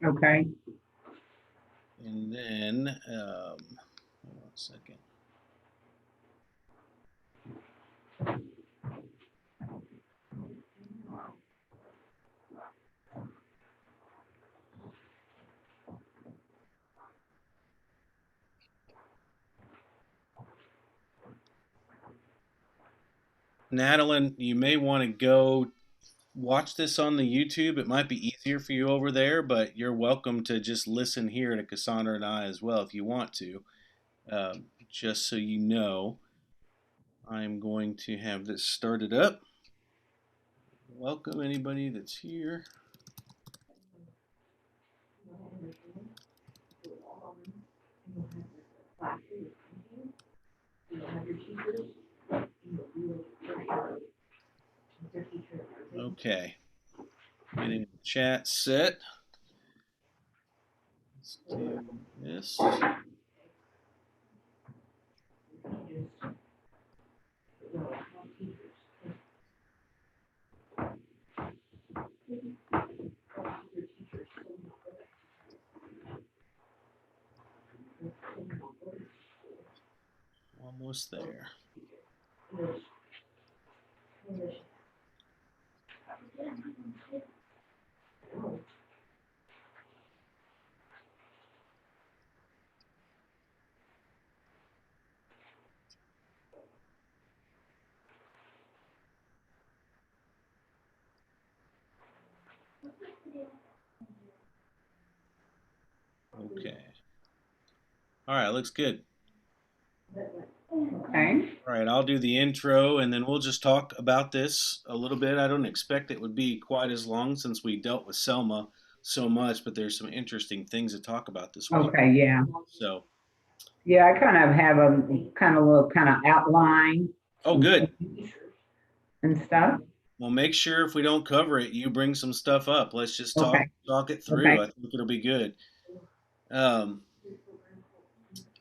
Okay. And then, hold on a second. Natalie, you may want to go watch this on the YouTube. It might be easier for you over there, but you're welcome to just listen here to Cassandra and I as well if you want to. Just so you know, I'm going to have this started up. Welcome anybody that's here. Okay, getting the chat set. Let's do this. Almost there. Okay. All right, looks good. Okay. All right, I'll do the intro and then we'll just talk about this a little bit. I don't expect it would be quite as long since we dealt with Selma so much, but there's some interesting things to talk about this week. Okay. Yeah. So, Yeah. I kind of have a kind of little kind of outline oh, and good. and stuff. Well, make sure if we don't cover it, you bring some stuff up. Let's just talk Okay. talk it through. Okay. I think it'll be good. Um,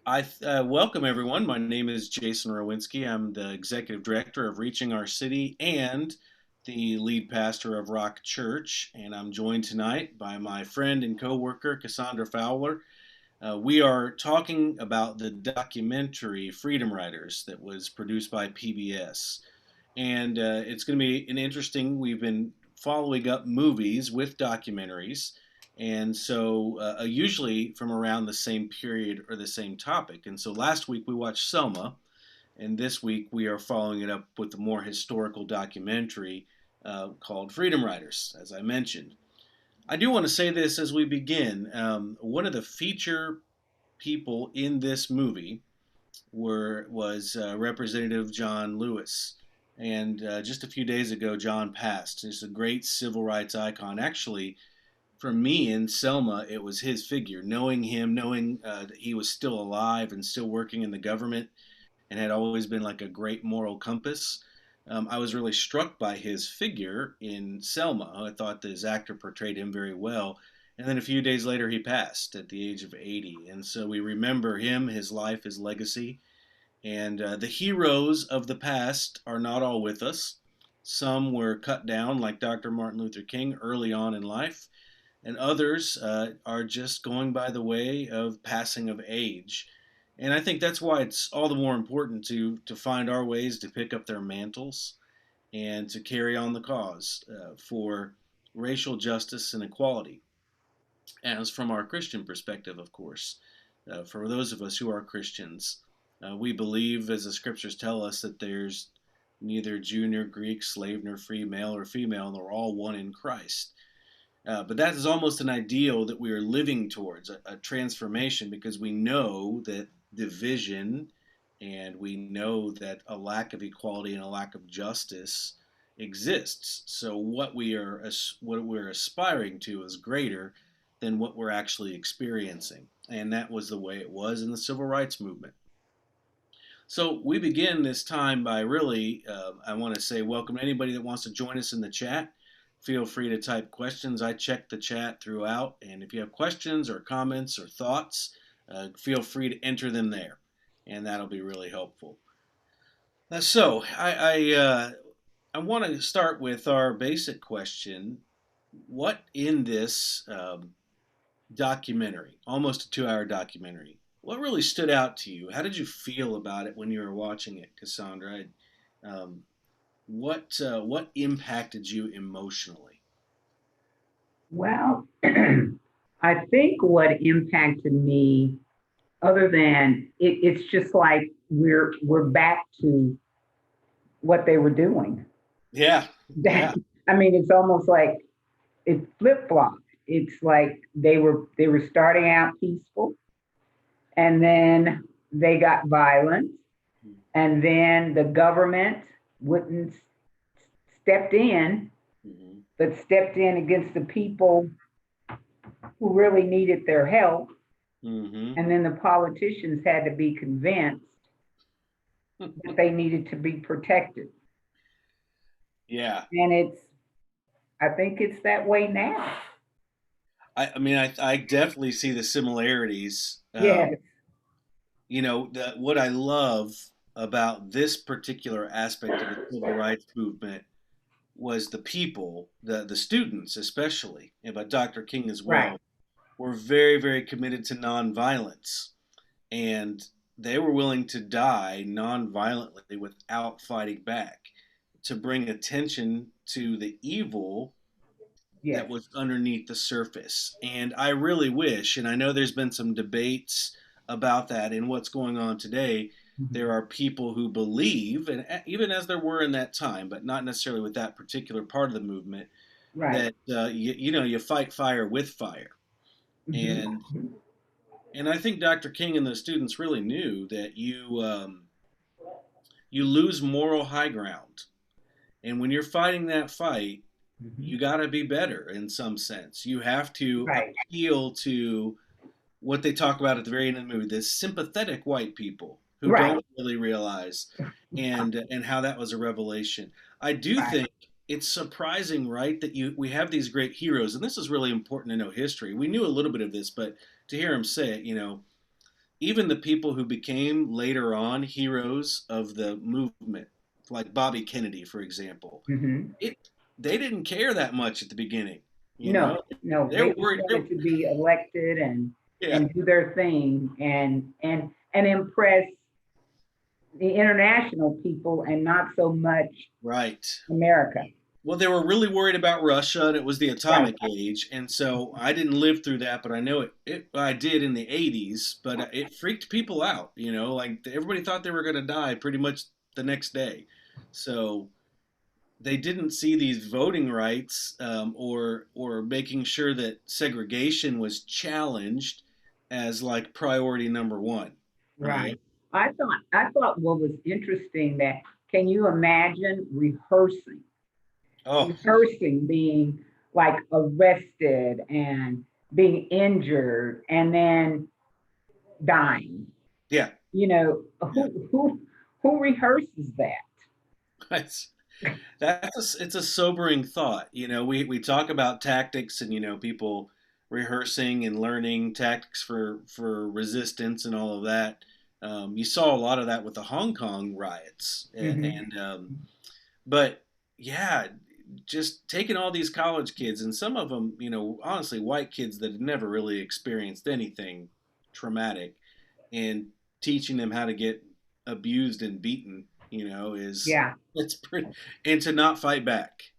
I welcome everyone. My name is Jason Rowinski. I'm the executive director of Reaching Our City and the lead pastor of Rock Church. And I'm joined tonight by my friend and coworker Cassandra Fowler. We are talking about the documentary Freedom Riders that was produced by PBS. And it's going to be an interesting. We've been following up movies with documentaries, and so usually from around the same period or the same topic. And so last week we watched Selma, and this week we are following it up with a more historical documentary called Freedom Riders, as I mentioned. I do want to say this as we begin. One of the feature people in this movie was Representative John Lewis. And just a few days ago, John passed. He's a great civil rights icon. Actually, for me in Selma, it was his figure. Knowing him, knowing that he was still alive and still working in the government and had always been like a great moral compass, I was really struck by his figure in Selma. I thought that his actor portrayed him very well. And then a few days later, he passed at the age of 80. And so we remember him, his life, his legacy, and the heroes of the past are not all with us. Some were cut down, like Dr. Martin Luther King, early on in life, and others are just going by the way of passing of age. And I think that's why it's all the more important to find our ways to pick up their mantles and to carry on the cause for racial justice and equality, as from our Christian perspective, of course. For those of us who are Christians, we believe, as the scriptures tell us, that there's neither Jew nor Greek, slave nor free, male or female, and they're all one in Christ. But that is almost an ideal that we are living towards, a transformation, because we know that division and we know that a lack of equality and a lack of justice exists. So what we're aspiring to is greater than what we're actually experiencing. And that was the way it was in the civil rights movement. So we begin this time by really, I want to say welcome to anybody that wants to join us in the chat. Feel free to type questions. I check the chat throughout, and if you have questions or comments or thoughts, feel free to enter them there, and that'll be really helpful. So I want to start with our basic question: what in this documentary, almost a 2 hour documentary. What really stood out to you? How did you feel about it when you were watching it, Cassandra? Um, what impacted you emotionally? Well, I think what impacted me, other than it's just like we're back to what they were doing. Yeah, That yeah. I mean, it's almost like it flip flopped. It's like they were starting out peaceful, and then they got violent, and then the government wouldn't stepped in, Mm-hmm. but stepped in against the people who really needed their help, Mm-hmm. and then the politicians had to be convinced that they needed to be protected. Yeah. And I think it's that way now. I mean, I definitely see the similarities. Yes, What I love about this particular aspect of the civil rights movement was the people, the students especially, and but Dr. King as right. well, were very, very committed to nonviolence. And they were willing to die nonviolently without fighting back to bring attention to the evil that Yes. was underneath the surface. And I really wish, and I know there's been some debates about that in what's going on today. There Mhm. are people who believe, and even as there were in that time, but not necessarily with that particular part of the movement, Right. that you fight fire with fire. And Hmm. I think Dr. King and the students really knew that you lose moral high ground, and when you're fighting that fight, Hmm. you got to be better in some sense. You have to Right. appeal to what they talk about at the very end of the movie, the sympathetic white people who Right. don't really realize, and how that was a revelation. I do Right. think it's surprising, right, that you we have these great heroes, and this is really important to know history. We knew a little bit of this, but to hear him say it, even the people who became later on heroes of the movement, like Bobby Kennedy, for example, Hmm. it they didn't care that much at the beginning. You No, know, no, they they were just worried. wanted to be elected Yeah, and do their thing and impress the international people and not so much right. America. Well, they were really worried about Russia, and it was the Right. atomic age. And so I didn't live through that, but I know I did in the '80s. But it freaked people out. Like everybody thought they were going to die pretty much the next day. So they didn't see these voting rights, or making sure that segregation was challenged as like priority number one, right? Right. I thought what was interesting that can you imagine Oh, rehearsing being like arrested and being injured and then dying. yeah, You know, yeah. who rehearses that? That's it's a sobering thought. We talk about tactics and people rehearsing and learning tactics for resistance and all of that. You saw a lot of that with the Hong Kong riots, Hmm. but yeah, just taking all these college kids and some of them, honestly, white kids that had never really experienced anything traumatic, and teaching them how to get abused and beaten, is Yeah. it's pretty, and to not fight back.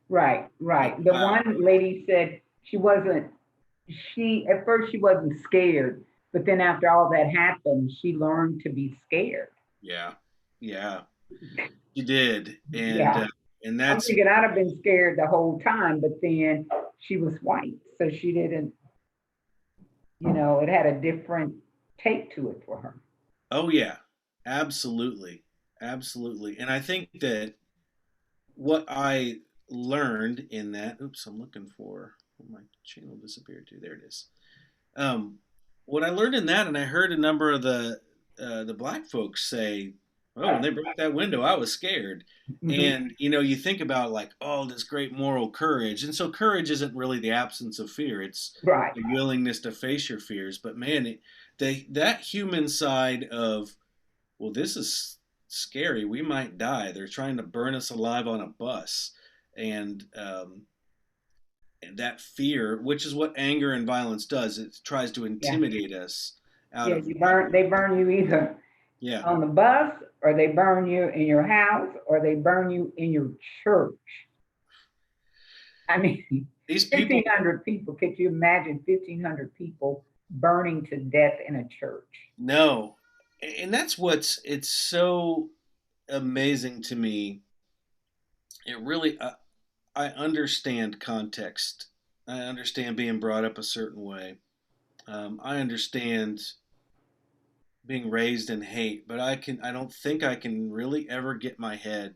Right. Like, Right. The wow. one lady said she at first she wasn't scared, but then after all that happened, she learned to be scared. Yeah, yeah, you did, Yeah. and I'm that's thinking I'd have been scared the whole time, but then she was white, so she didn't, it had a different take to it for her. oh yeah, absolutely, absolutely, and I think that what I learned in that. Oops, I'm looking for where my channel disappeared to. There it is. Um, what I learned in that, and I heard a number of the black folks say, "Oh, when they broke that window, I was scared." Hmm. And you think about like, oh, this great moral courage, and so courage isn't really the absence of fear; it's Right. the willingness to face your fears. But man, that human side of, well, this is scary. We might die. They're trying to burn us alive on a bus, and that fear, which is what anger and violence does. It tries to Yeah. intimidate us out Yeah, of, they burn you either yeah. on the bus, or they burn you in your house, or they burn you in your church. I mean, These people, 1,500 people. Could you imagine 1,500 people burning to death in a church? no. And that's it's so amazing to me. It really, I understand context. I understand being brought up a certain way. I understand being raised in hate, but I don't think I can really ever get my head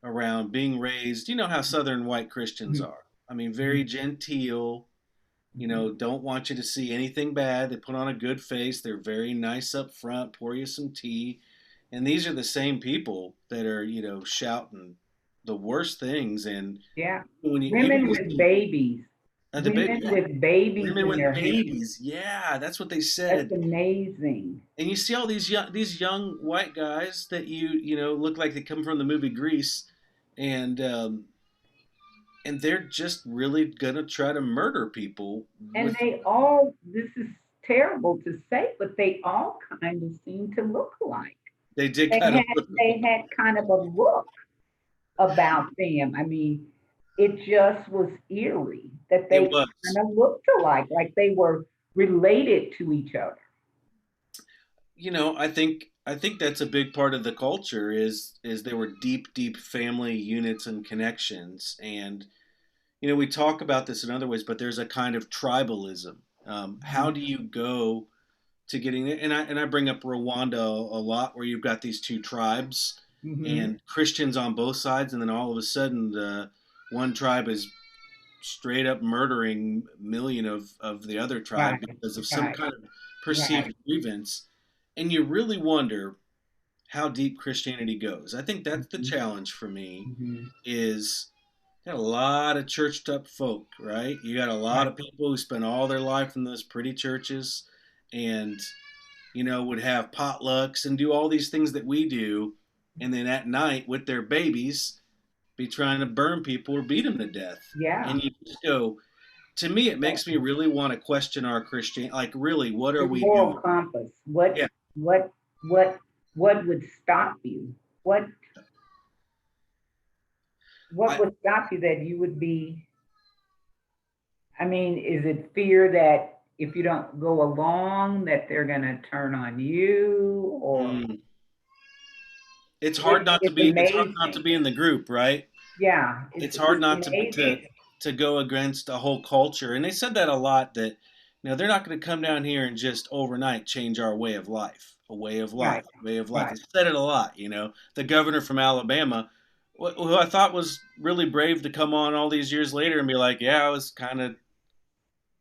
around being raised. You know how Southern white Christians Mhm, are. I mean, very mhm, genteel, mhm. don't want you to see anything bad. They put on a good face. They're very nice up front, pour you some tea. And these are the same people that are, shouting the worst things. And Yeah. when you even Women with listen babies. at the baby, Women yeah, with babies women in with their hands. babies, yeah, that's what they That's said. amazing. And you see all these young white guys that look like they come from the movie Grease, and they're just really gonna try to murder people And with. they all, this is terrible to say, but they all kind of seem to look alike. They did They kind of had they had kind of a look about them. I mean, it just was eerie that it they was. kind of looked alike, like they were related to each other. I think that's a big part of the culture is there were deep family units and connections, and we talk about this in other ways, but there's a kind of tribalism. How Mhm. do you go to getting it? And I bring up Rwanda a lot, where you've got these two tribes Mhm. and Christians on both sides, and then all of a sudden the one tribe is straight up murdering a million of the other tribe Right, because of some right, kind of right. perceived grievance. And you really wonder how deep Christianity goes. I think that's the Mhm. challenge for me Mhm. is got a lot of churched up folk, right? You got a lot Right. of people who spend all their life in those pretty churches and would have potlucks and do all these things that we do, and then at night with their babies be trying to burn people or beat them to death. Yeah. And you just go, to me, it makes me really want to question our Christian. Like, really, what are Your we moral doing? compass. Yeah, What what what would stop you? What I, would stop you that you would be, I mean, is it fear that if you don't go along that they're going to turn on you, or mm, it's hard not to it's be. It's hard not to amazing. be in the group, right? Yeah, It's hard it's not amazing. to go against a whole culture. And they said that a lot, that they're not going to come down here and just overnight change our way of life, a way of Right, life, way of life. right. They said it a lot. The governor from Alabama, who I thought was really brave to come on all these years later and be like, yeah, I was kind of,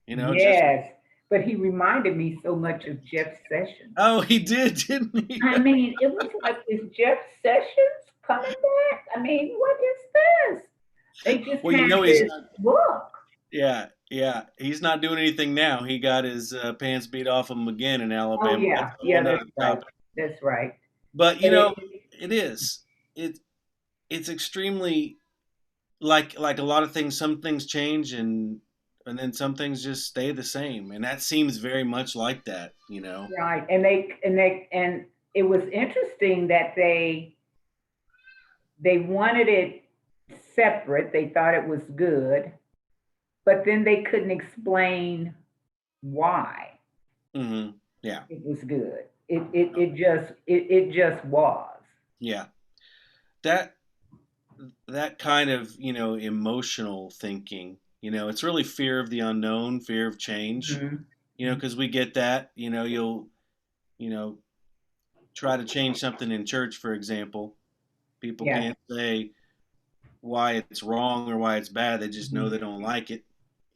just, Yes. But he reminded me so much of Jeff Sessions. oh, he did, didn't he? I mean, it was like, is Jeff Sessions coming back? I mean, what is this? They just Well, had he's this not. look. Yeah, yeah, he's not doing anything now. He got his pants beat off him again in Oh Alabama. That's yeah, a whole yeah, nother that's right. topic. That's right. But But it is. It it's extremely like a lot of things. Some things change, and then some things just stay the same, and that seems very much like that. right, and it was interesting that they wanted it separate. They thought it was good, but then they couldn't explain why Hmm. Yeah, it was good. It just was. yeah. That that kind of emotional thinking. It's really fear of the unknown, fear of change. Mhm. Because we get that. You'll you know try to change something in church, for example. People Yeah. can't say why it's wrong or why it's bad. They just know Mhm. they don't like it,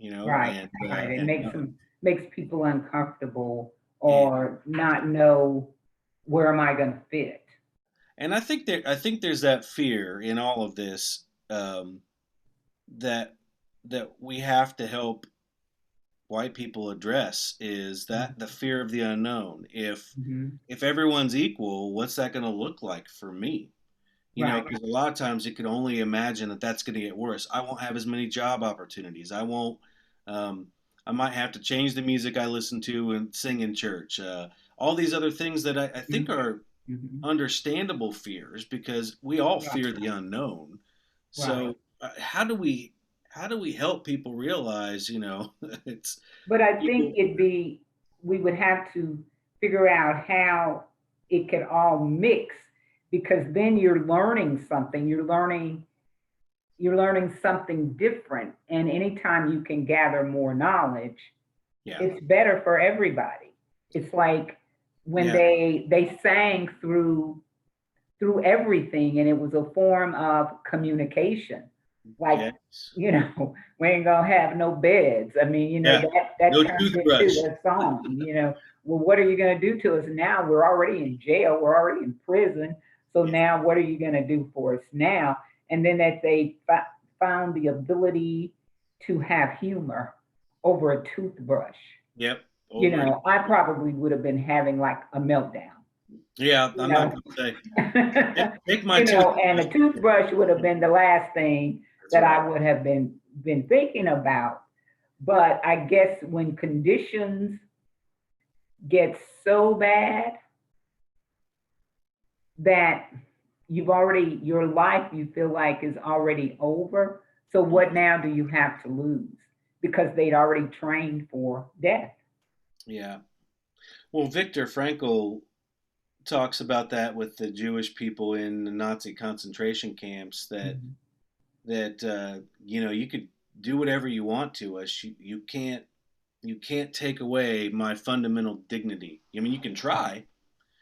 Right, and right. It and makes people uncomfortable yeah. or not know where am I going to fit. And I think there's that fear in all of this, that we have to help white people address, is that the fear of the unknown. If Mhm. if everyone's equal, what's that going to look like for me? Right. because a lot of times you can only imagine that that's going to get worse. I won't have as many job opportunities. I won't, um, I might have to change the music I listen to and sing in church. All these other things that I think are Mm-hmm. understandable fears because we all Right. fear the unknown. Right. So how do we help people realize, it's But I think people, we would have to figure out how it could all mix, because then you're learning something. You're learning something different. And anytime you can gather more knowledge, yeah, it's better for everybody. It's like when yeah, they sang through everything, and it was a form of communication. Like, yes, we ain't gonna have no beds. I mean, yeah, that no turns toothbrush. into a song. Well, what are you gonna do to us now? We're already in jail, we're already in prison. So Yeah, now what are you gonna do for us now? And then that they found the ability to have humor over a toothbrush. yep, over it. I probably would have been having like a meltdown. Yeah, You I'm not know, gonna say take my and toothbrush. a toothbrush would have been the last thing That's that right. I would have been thinking about. But I guess when conditions get so bad that your life you feel like is already over. So what Mhm. now do you have to lose? Because they'd already trained for death. Yeah. Well, Viktor Frankl talks about that with the Jewish people in the Nazi concentration camps Mhm. that you could do whatever you want to us. You can't take away my fundamental dignity. I mean, you can try.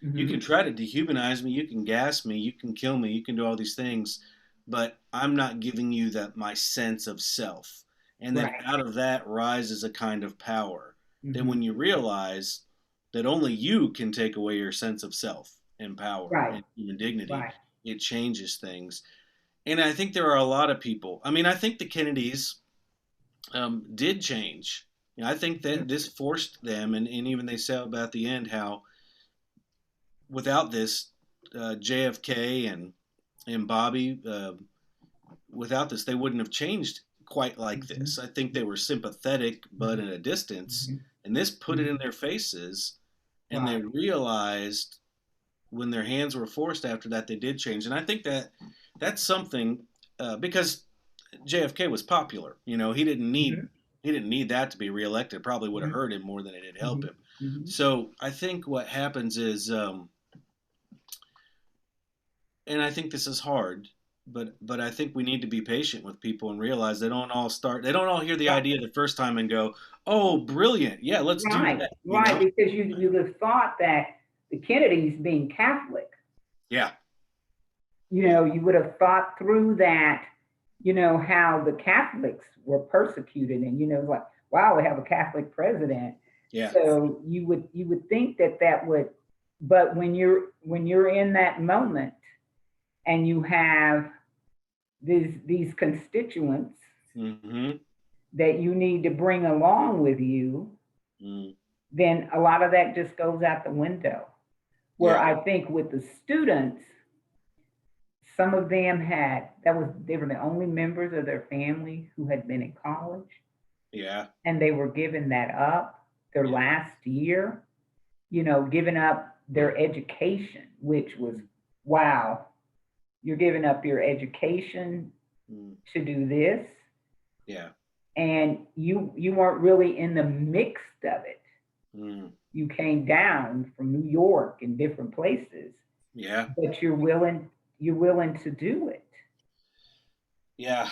You can Mhm. try to dehumanize me. You can gas me. You can kill me. You can do all these things, but I'm not giving you that my sense of self. And then Right. out of that rises a kind of power. Then when Mhm. you realize that only you can take away your sense of self and power Right. and human dignity, Right. it changes things. And I think there are a lot of people. I mean, I think the Kennedys did change. I think that this forced them, and even they say about the end how without this, JFK and Bobby, without this, they wouldn't have changed quite like Mhm. this. I think they were sympathetic, but Mhm. at a distance, Mhm. and this put it in Mhm. their faces, and they Right. realized when their hands were forced after that, they did change. And I think that's something because JFK was popular. He didn't need Mhm. he didn't need that to be reelected. It probably would have Mhm. hurt him more than it had helped Mhm. him. Mhm. So I think what happens is, and I think this is hard, but I think we need to be patient with people and realize they don't all hear the Right. idea the first time and go, "Oh, brilliant. Yeah, let's do Right. Right. that." Because you would have thought that the Kennedys being Catholic, Yeah. Yeah. you would have thought through that, how the Catholics were persecuted, and like, wow, we have a Catholic president. Yeah. So you would think that would, but when you're in that moment and you have these constituents Mhm. that you need to bring along with you, Mm. then a lot of that just goes out the window. Where Yeah. I think with the students, some of them they were the only members of their family who had been in college, Yeah. and they were giving that up their Yeah. last year, giving up their education, which was, wow, you're giving up your education Mm. to do this, Yeah. and you weren't really in the mix of it. Mm. You came down from New York and different places, Yeah. but you're willing to do it. Yeah.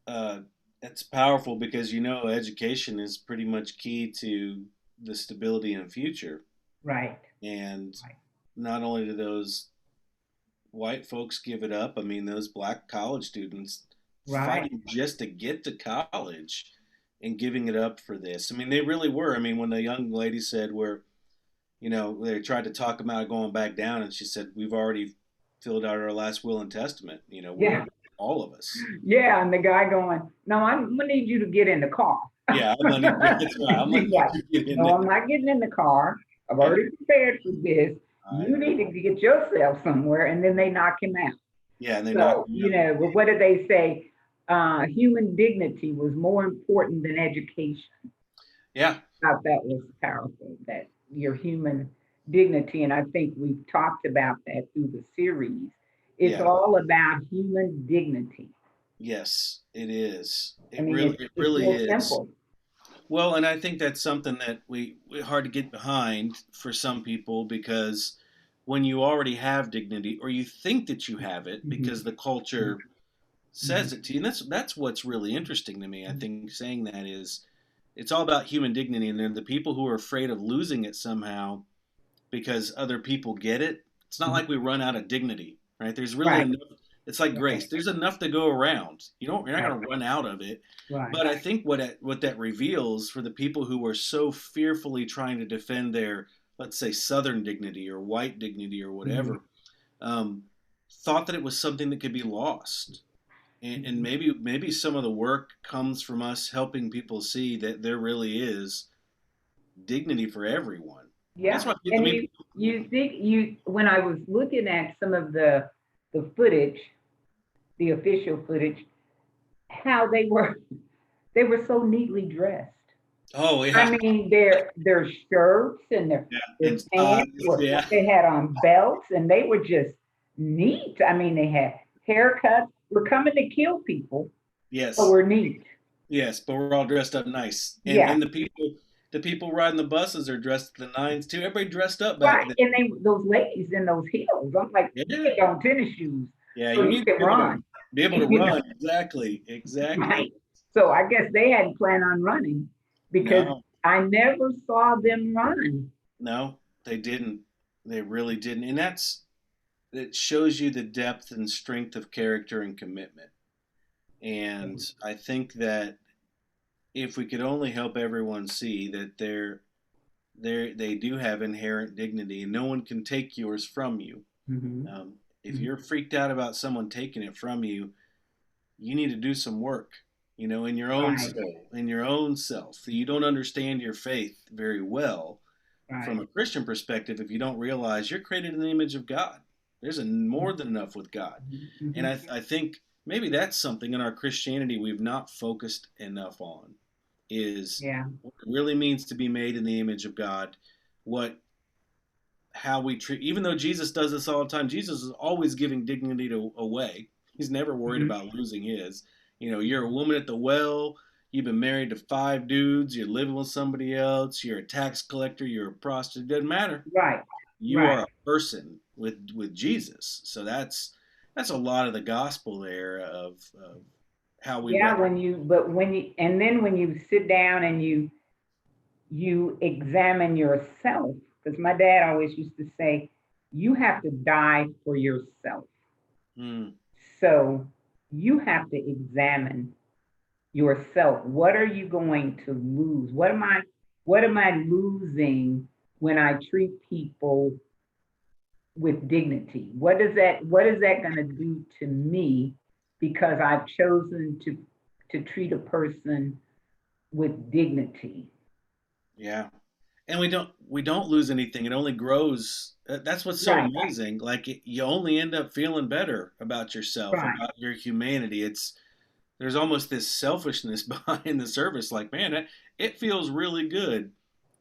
Uh, it's powerful because education is pretty much key to the stability in the future. Right. And Right. not only do those white folks give it up, I mean, those black college students Right. fighting just to get to college and giving it up for this. I mean, they really were. I mean, when the young lady said they tried to talk them out of going back down, and she said, "We've already filled out our last will and testament. We're Yeah. ready, all of us." Yeah. And the guy going, no, I'm gonna need you to get in the car. Yeah, I'm gonna need. That's right. I'm gonna He's need like, you to get in no, I'm there. not getting in the car. I've Yeah, already prepared for this. I You know. need to get yourself somewhere. And then they knock him out. Yeah, and they knocked So, me out. well, what did they say? Human dignity was more important than education. Yeah, I thought that was powerful, that your human dignity, and I think we've talked about that through the series. It's yeah, all about human dignity. yes, it is. I It mean, really, it it's really real is. simple. Well, and I think that's something that we hard to get behind for some people because when you already have dignity or you think that you have it because Mhm, the culture mhm, says it to you, and that's what's really interesting to me. I think saying that is it's all about human dignity, and then the people who are afraid of losing it somehow because other people get it. It's not mhm. like we run out of dignity, right? There's really Right, enough. It's like right, grace. There's enough to go around. You're not right, going to run out of it. right. But I think what that reveals for the people who were so fearfully trying to defend their, let's say, Southern dignity or white dignity or Mhm, whatever, um, thought that it was something that could be lost. And mhm. maybe some of the work comes from us helping people see that there really is dignity for everyone. That's Yeah, why I and mean, you think when I was looking at some of the footage, the official footage, how they were so neatly dressed. oh I yeah, mean, their shirts and yeah, their and ties, pants were, yeah, they had on belts and they were just neat. I mean, they had haircuts. We're coming to kill people, but yes, we're neat. yes, but we're all dressed up nice, Yeah, and the people riding the buses are dressed to the nines too. Everybody dressed up back right. then. And those ladies in those heels. I'm like, Yeah, put on tennis shoes yeah, so you you need to can run. be able to You know, run. Exactly, exactly. right? So I guess they hadn't planned on running because No, I never saw them run. no, they didn't. They really didn't, and it shows you the depth and strength of character and commitment. And I think that if we could only help everyone see that they do have inherent dignity and no one can take yours from you. Mm-hmm. If you're freaked out about someone taking it from you, you need to do some work, in your own Right, soul, in your own self. You don't understand your faith very well from right. a Christian perspective if you don't realize you're created in the image of God. There's more than enough with God. And Mm-hmm. I think maybe that's something in our Christianity we've not focused enough on is Yeah. what it really means to be made in the image of God, what how we treat, even though Jesus does this all the time, Jesus is always giving dignity away. He's never worried Mm-hmm. about losing his. You're a woman at the well, you've been married to five dudes, you're living with somebody else, you're a tax collector, you're a prostitute, it doesn't matter. Right, You right. are a person with Jesus. So that's a lot of the gospel there of how we Yeah, recognize. and then when you sit down and you examine yourself, because my dad always used to say, you have to die for yourself. Mm, So you have to examine yourself. What are you going to lose? What am I losing when I treat people with dignity? What is that going to do to me because I've chosen to treat a person with dignity? yeah. And we don't lose anything. It only grows. That's what's so Right, amazing. Like you only end up feeling better about yourself, right, about your humanity. There's almost this selfishness behind the service. Like, man, it feels really good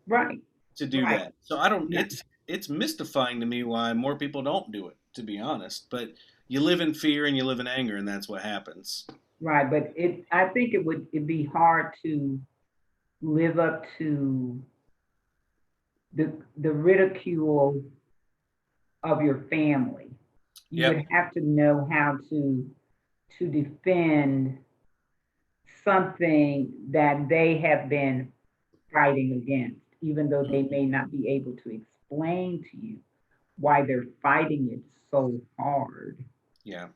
right, to do right. that. So I don't. Yeah, It's mystifying to me why more people don't do it. To be honest, but you live in fear and you live in anger, and that's what happens. right. But I think it'd be hard to live up to the ridicule of your family. You Yep. would have to know how to defend something that they have been fighting against, even though they may not be able to explain to you why they're fighting it so hard. Yeah.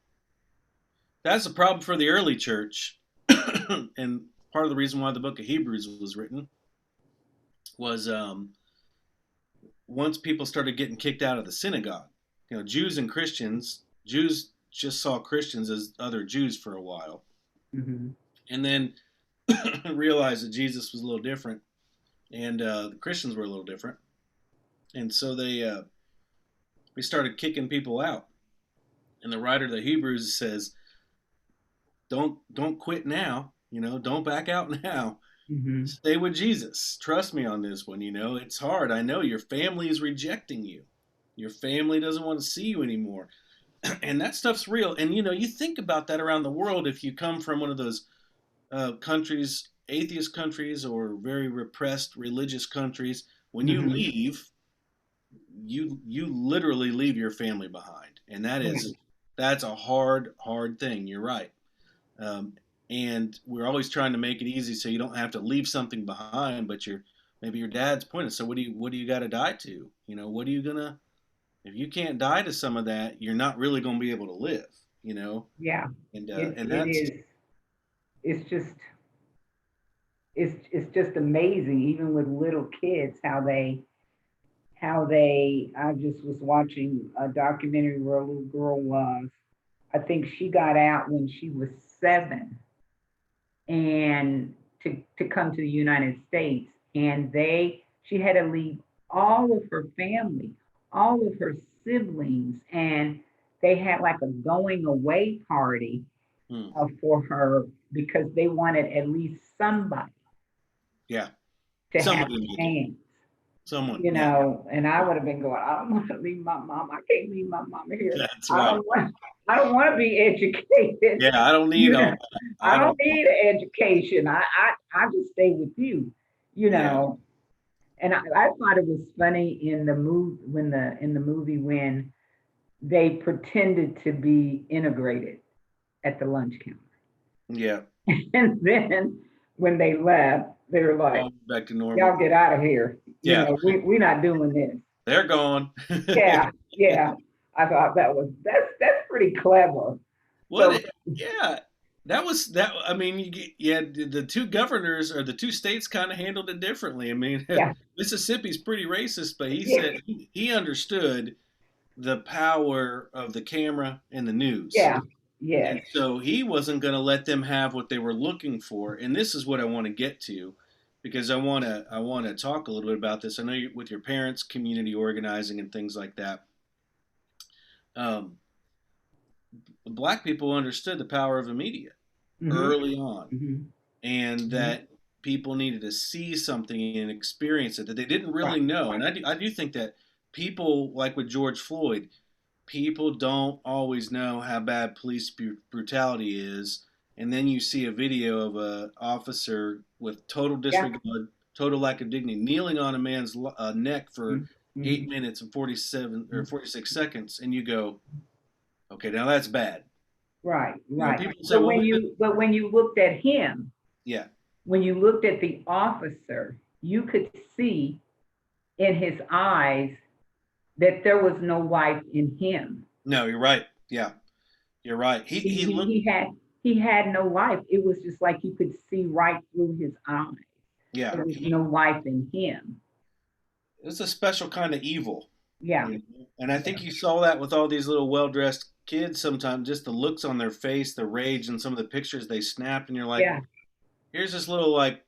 That's a problem for the early church, and part of the reason why the book of Hebrews was written was once people started getting kicked out of the synagogue. Jews and Christians, Jews just saw Christians as other Jews for a while, Hmm. and then realized that Jesus was a little different, and the Christians were a little different, and so they started kicking people out, And the writer of the Hebrews says, don't quit now. Don't back out now. Hmm. Stay with Jesus. Trust me on this one. It's hard. I know your family is rejecting you. Your family doesn't want to see you anymore. And that stuff's real. And you think about that around the world. If you come from one of those countries, atheist countries, or very repressed religious countries, when you Hmm. leave, you literally leave your family behind, and Right. that's a hard thing. You're right. Um, and we're always trying to make it easy so you don't have to leave something behind. But maybe your dad's pointing. So what do you got to die to? What are you gonna if you can't die to some of that, you're not really gonna be able to live. You know, Yeah. and It that's is. It's just it's just amazing, even with little kids, how they. I just was watching a documentary where a little girl was. I think she got out when she was 7, and to come to the United States, and she had to leave all of her family, all of her siblings, and they had like a going away party hmm, for her because they wanted at least somebody yeah, to have somebody a make it. chance, Someone, yeah, and I would have been going, I don't want to leave my mom. I can't leave my mom here. that's I right. don't want I don't want to be educated. Yeah, I don't need You all know, that. I I don't don't. need an education. I just stay with you, you Yeah, know. And I thought it was funny in the movie when they pretended to be integrated at the lunch counter. yeah. And then when they left, they were like, All back to y'all normal. get out of here. Yeah, We're not doing this. they're gone. Yeah, yeah. I thought that's pretty clever. What? So Yeah, that was that. I mean, yeah, the two governors or the two states kind of handled it differently. I mean, yeah, Mississippi's pretty racist, but he yeah, said he understood the power of the camera and the news. yeah, yes. And so he wasn't going to let them have what they were looking for. And this is what I want to get to, because I want to talk a little bit about this. I know with your parents, community organizing and things like that. Um, Black people understood the power of the media Hmm. early on, Hmm. and Hmm. that people needed to see something and experience it that they didn't Right, really know. right. And I do think that people, like with George Floyd, people don't always know how bad police brutality is, and then you see a video of a officer with total Yeah. disregard, total lack of dignity, kneeling on a man's neck for Hmm. 8 minutes and 46 seconds, and you go, okay, now that's bad. Right, right. People say, well, But when you looked at him, yeah, when you looked at the officer, you could see in his eyes that there was no life in him. no, you're right, yeah, you're right. He He he he, looked, he had he had no life. It was just like you could see right through his eyes. yeah, There was he no life in him. it's a special kind of evil. Yeah, And I yeah, think you saw that with all these little well dressed kids sometimes, just the looks on their face, the rage, and some of the pictures they snapped. And you're like, yeah. here's this little, like,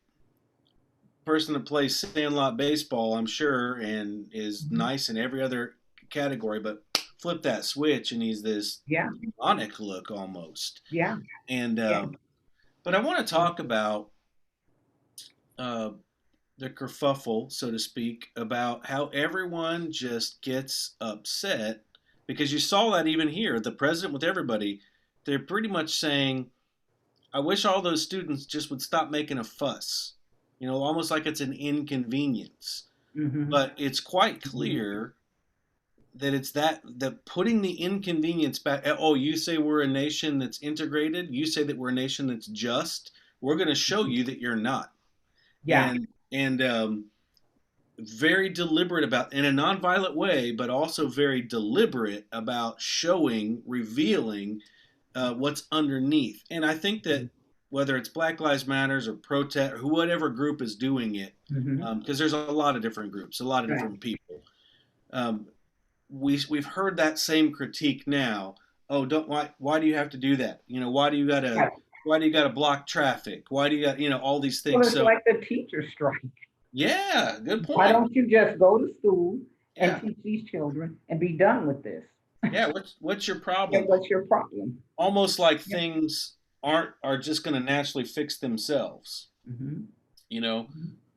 person that plays sandlot baseball, I'm sure, and is Mhm. nice in every other category, but flip that switch and he's this Yeah, demonic look almost. yeah, And, yeah. but I want to talk about uh, the kerfuffle, so to speak, about how everyone just gets upset because you saw that even here. The president with everybody, they're pretty much saying, I wish all those students just would stop making a fuss. Almost like it's an inconvenience. Hmm. But it's quite Hmm. clear that it's that putting the inconvenience back. Oh, you say we're a nation that's integrated. You say that we're a nation that's just. We're going to show you that you're not. Yeah. And very deliberate about in a nonviolent way, but also very deliberate about showing, revealing what's underneath. And I think that whether it's Black Lives Matters or protest or whatever group is doing it, Hmm. because there's a lot of different groups, a lot of Right. different people. Um, we've heard that same critique now. Oh, don't why do you have to do that? Right. Why do you gotta block traffic? Why do you got all these Well, things? it's So like the teacher strike. yeah, good Why point. don't you just go to school and Yeah, teach these children and be done with this? Yeah, what's your Yeah, problem? what's your problem? Almost like Yeah. things are just going to naturally fix themselves. Hmm. You know,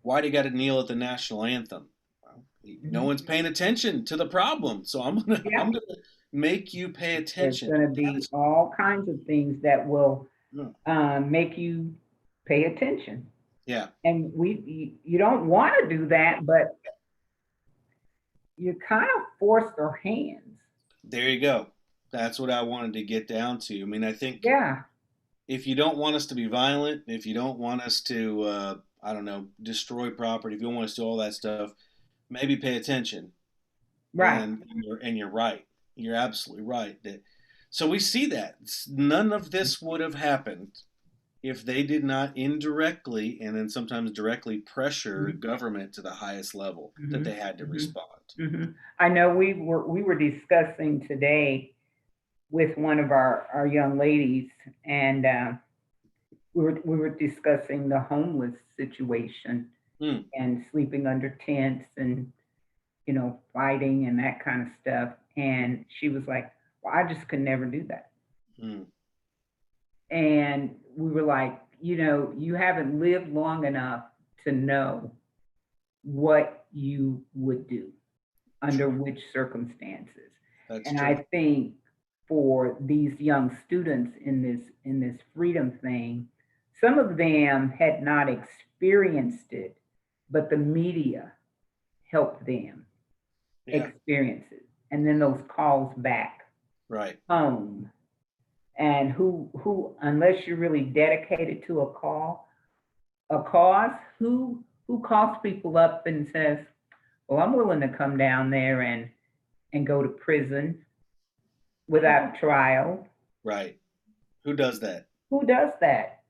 why do you got to kneel at the national anthem? Well, no Hmm. one's paying attention to the problem, so Yeah. I'm gonna make you pay There's attention. going to be That's all kinds of things that will mm, make you pay attention. yeah. And you don't want to do that, but you kind of force their hands. There you go. That's what I wanted to get down to. I mean, I think Yeah, if you don't want us to be violent, if you don't want us to, I don't know, destroy property, if you don't want us to do all that stuff, maybe pay attention. right. And you're right. You're absolutely right. So we see that none of this would have happened if they did not indirectly and then sometimes directly pressure Hmm. government to the highest level that Hmm. they had to Hmm. respond. Hmm. I know we were discussing today with one of our young ladies, and we were discussing the homeless situation Hmm. and sleeping under tents and fighting and that kind of stuff. And she was like, "Well, I just could never do that." Hmm. And we were like, you haven't lived long enough to know what you would do under True. which circumstances. That's And true. I think for these young students in this freedom thing, some of them had not experienced it, but the media helped them Yeah. experience it. And then those calls back Right. home, and who unless you're really dedicated to a cause, who calls people up and says, well, I'm willing to come down there and go to prison without trial. Right. Who does that? Who does that?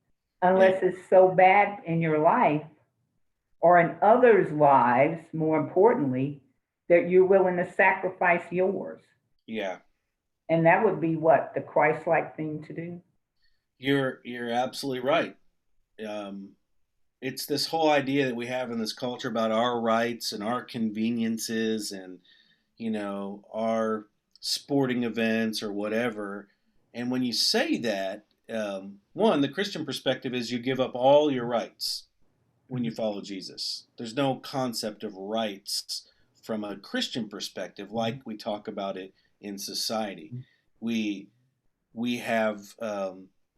Yeah. Unless it's so bad in your life or in others' lives, more importantly, that you're willing to sacrifice yours. Yeah. And that would be what? The Christ like thing to do? You're absolutely right. Um, it's this whole idea that we have in this culture about our rights and our conveniences and our sporting events or whatever. And when you say that, one, the Christian perspective is you give up all your rights when you follow Jesus. There's no concept of rights from a Christian perspective like we talk about it in society. We we have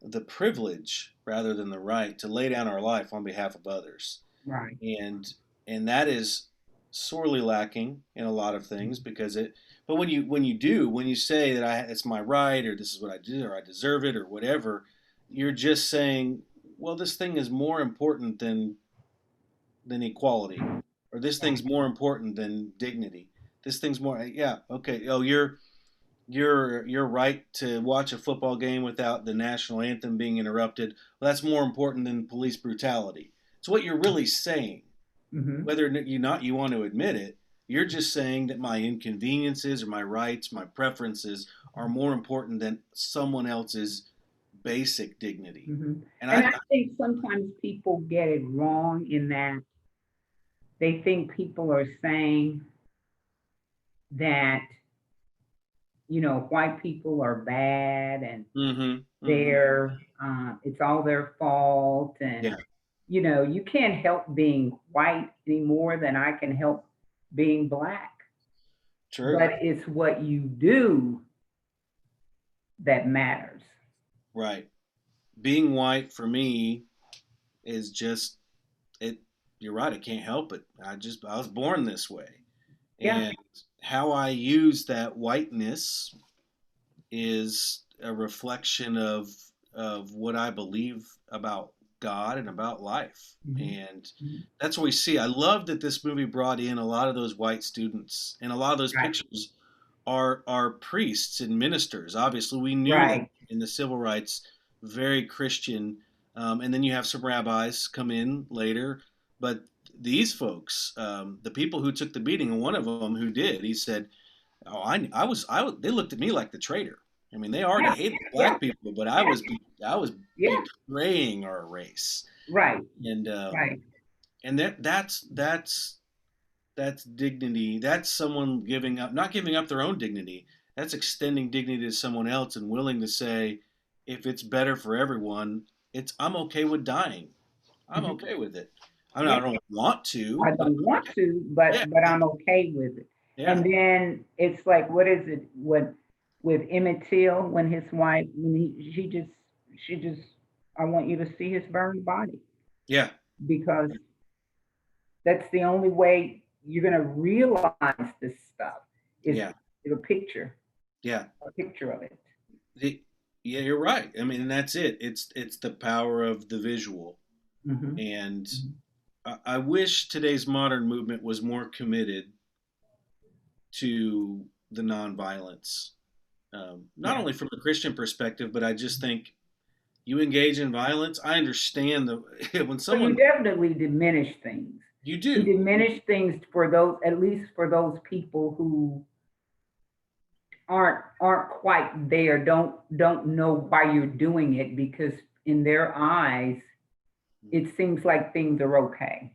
the privilege rather than the right to lay down our life on behalf of others, Right. and that is sorely lacking in a lot of things because it. But when you say that it's my right or this is what I do or I deserve it or whatever, you're just saying, well, this thing is more important than equality, or this thing's more important than dignity. This thing's more, yeah, okay. Oh, your right to watch a football game without the national anthem being interrupted. Well, that's more important than police brutality. It's what you're really saying, Mm-hmm. whether you want to admit it. You're just saying that my inconveniences or my rights, my preferences are more important than someone else's basic dignity. Mm-hmm. And And I think sometimes people get it wrong in that they think people are saying that, white people are bad and mm-hmm, mm-hmm, it's all their fault. And, yeah, you can't help being white any more than I can help being black. true, But it's what you do that matters. right. Being white for me is just it. You're right. I can't help it. I was born this way, Yeah. and how I use that whiteness is a reflection of what I believe about God and about life. Mm-hmm. And Mm-hmm. that's what we see. I love that this movie brought in a lot of those white students, and a lot of those Right. pictures are priests and ministers. Obviously, we knew that Right. in the civil rights, very Christian. And then you have some rabbis come in later, but these folks, the people who took the beating, and one of them who did, he said, "Oh, they looked at me like the traitor. I mean, they already Yeah. hated Yeah. black people, but Yeah. I was Yeah. betraying our race." Right. And Right. that's dignity. That's someone giving up, not giving up their own dignity. that's extending dignity to someone else and willing to say, if it's better for everyone, I'm okay with dying. I'm Mhm. okay with it. I Yeah, don't want to, I but don't want okay. to, Yeah, but I'm okay with it. yeah, And then it's like, what is it? What with Emmett Till when his wife when she just I want you to see his burned body yeah, because that's the only way you're gonna realize this stuff is yeah, a picture, yeah. a picture of it. The, yeah, you're right. I mean, and that's it. It's the power of the visual, Hmm. and I wish today's modern movement was more committed to the nonviolence. Not Yeah. only from a Christian perspective, but I just think you engage in violence. I understand the when But you someone definitely diminish things. you You do, diminish things for those, at least for those people who aren't quite there, don't know why you're doing it because in their eyes it seems like things are okay.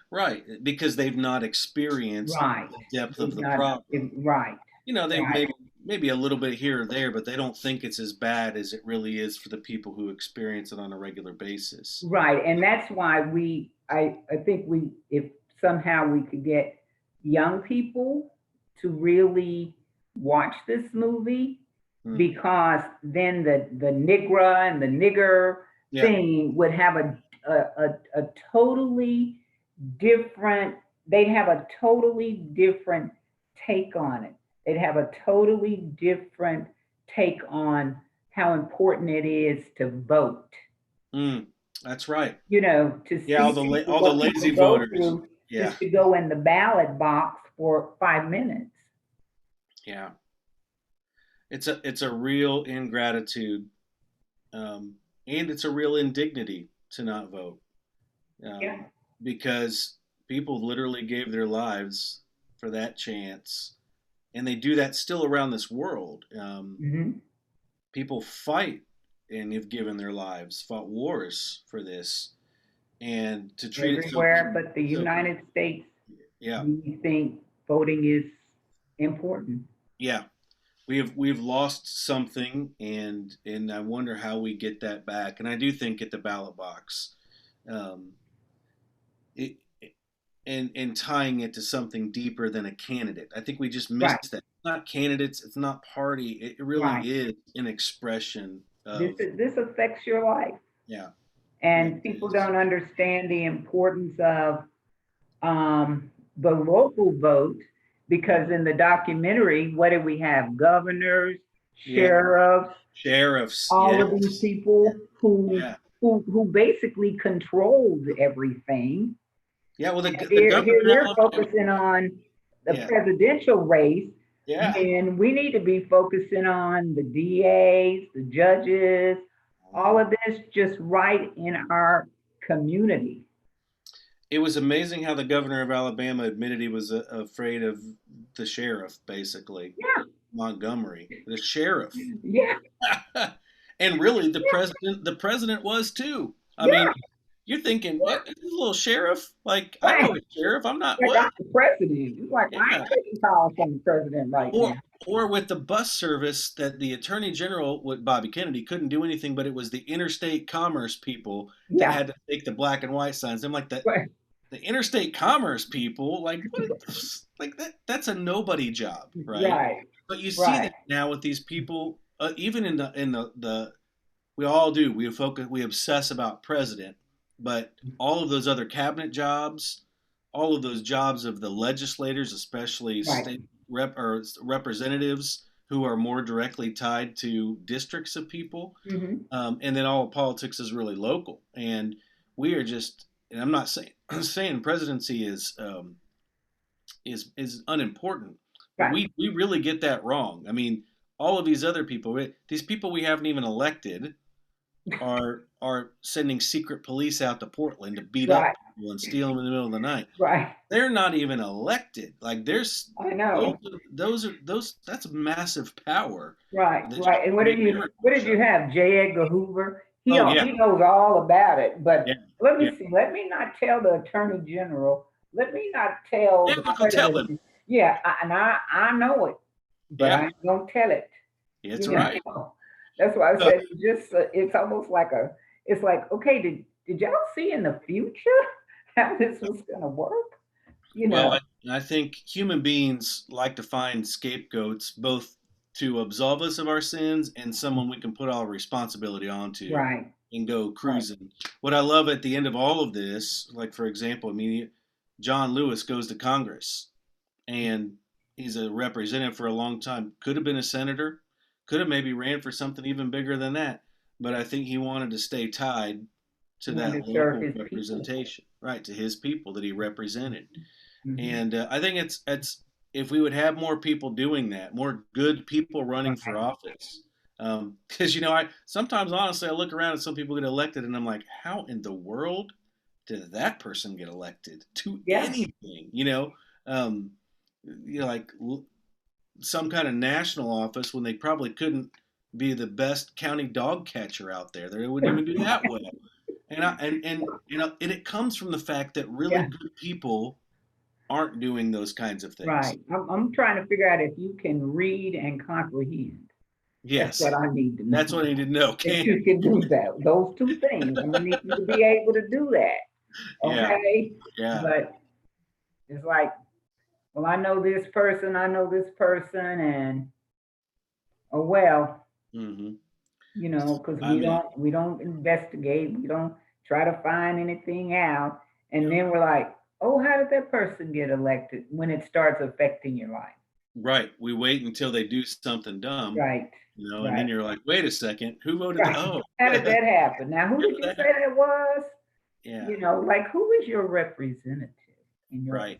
right, because they've not experienced Right. the depth of It's the not problem. right. They Right. maybe a little bit here or there, but they don't think it's as bad as it really is for the people who experience it on a regular basis. Right. And that's why I think we if somehow we could get young people to really watch this movie Hmm. because then the Nigra and the nigger Yeah. thing would have a totally different, they'd have a totally different take on it. They'd have a totally different take on how important it is to vote. Mm, that's right. To Yeah, see people, all the what people lazy go voters. through Yeah, just to go in the ballot box for 5 minutes. yeah. It's a real ingratitude, um, and it's a real indignity to not vote, Yeah. um, because people literally gave their lives for that chance, and they do that still around this world. Hmm. People fight and have given their lives, fought wars for this, and to treat it Everywhere but the so United States, yeah, we think voting is important. yeah. We've lost something, and I wonder how we get that back. And I do think at the ballot box, um, it, and tying it to something deeper than a candidate. I think we just Right. missed that. It's not candidates. It's not party. It really Right. is an expression This of this affects your life, yeah, yeah, and it people is. don't understand the importance of the local vote because in the documentary, what do we have? Governors, Yeah, sheriffs, sheriffs. all Yes, of these people yeah, who basically controlled everything. yeah. Well, the Here governor in we're Alabama. focusing on the Yeah, presidential race, yeah. and we need to be focusing on the DAs, the judges, all Mhm. of this just right in our community. It was amazing how the governor of Alabama admitted he was afraid of the sheriff, basically, Yeah, Montgomery, the sheriff. yeah, And really, the president was too. I mean, yeah, you're thinking, yeah. what? This little sheriff? Like, I know Right. a sheriff. I'm not Like what? I'm the president. It's like I Yeah. ain't taking calls from the president right Or now. or with the bus service that the attorney general with Bobby Kennedy couldn't do anything, but it was the interstate commerce people that Yeah. had to take the black and white signs. I'm like Right. the interstate commerce people, like what? Like that's a nobody job, right? Right. But you see Right. that now with these people, even in the we all do. We obsess about president, but all of those other cabinet jobs, all of those jobs of the legislators, especially Right. state rep or representatives who are more directly tied to districts of people, Hmm. and then all of politics is really local. And we are just. And I'm not saying saying presidency is unimportant, but Right. we really get that wrong. I mean, all of these other people, these people we haven't even elected are sending secret police out to Portland to beat up Right. people and steal them in the middle of the night. Right. They're not even elected. Like there's I those know. those that's massive power Right. that should Right. And be what miracles did show. you have? J. Edgar Hoover. Oh yeah, He knows all about it. yeah, But let yeah. me see. Let me not tell the attorney general. Let me not tell Yeah, the Uncle Tellin. president. Yeah, and I know it. but Yeah, I ain't gonna tell it. it's You right. know, that's why I Uh, said it's just it's almost like it's like, okay, did y'all see in the future how this was gonna work? You Well, know, I think human beings like to find scapegoats both to absolve us of our sins and someone we can put all responsibility onto right, and go right, cruising. What I love at the end of all of this, like for example, I mean, John Lewis goes to Congress and he's a representative for a long time. Could have been a senator, could have maybe ran for something even bigger than that. But I think he wanted to stay tied to wanted that to serve local his people. representation, right, to his people that he represented. Hmm. And I think it's if we would have more people doing that, more good people running for Right, office. Because I sometimes honestly I look around and some people get elected and I'm like, how in the world did that person get elected to yeah, anything? Um, like some kind of national office when they probably couldn't be the best county dog catcher out there. They wouldn't even do that well. And it comes from the fact that really yeah, good people aren't doing those kinds of things. right. I'm trying to figure out if you can read and comprehend. That's what Yes, I need to that's know. what I need to know. If Can you can do that, those two things, I'm gonna need you to be able to do that. yeah, Okay, yeah. but it's like, well, I know this person, and oh well, Hmm. because I mean, we don't investigate, we don't try to find anything out, and yep. then we're like, oh, how did that person get elected when it starts affecting your life? Right. We wait until they do something dumb, Right, and then right, you're like, wait a second, who voted? right. Oh, How did yeah, that happen? Now, who did you say that was? yeah. Like who is your representative in your Right,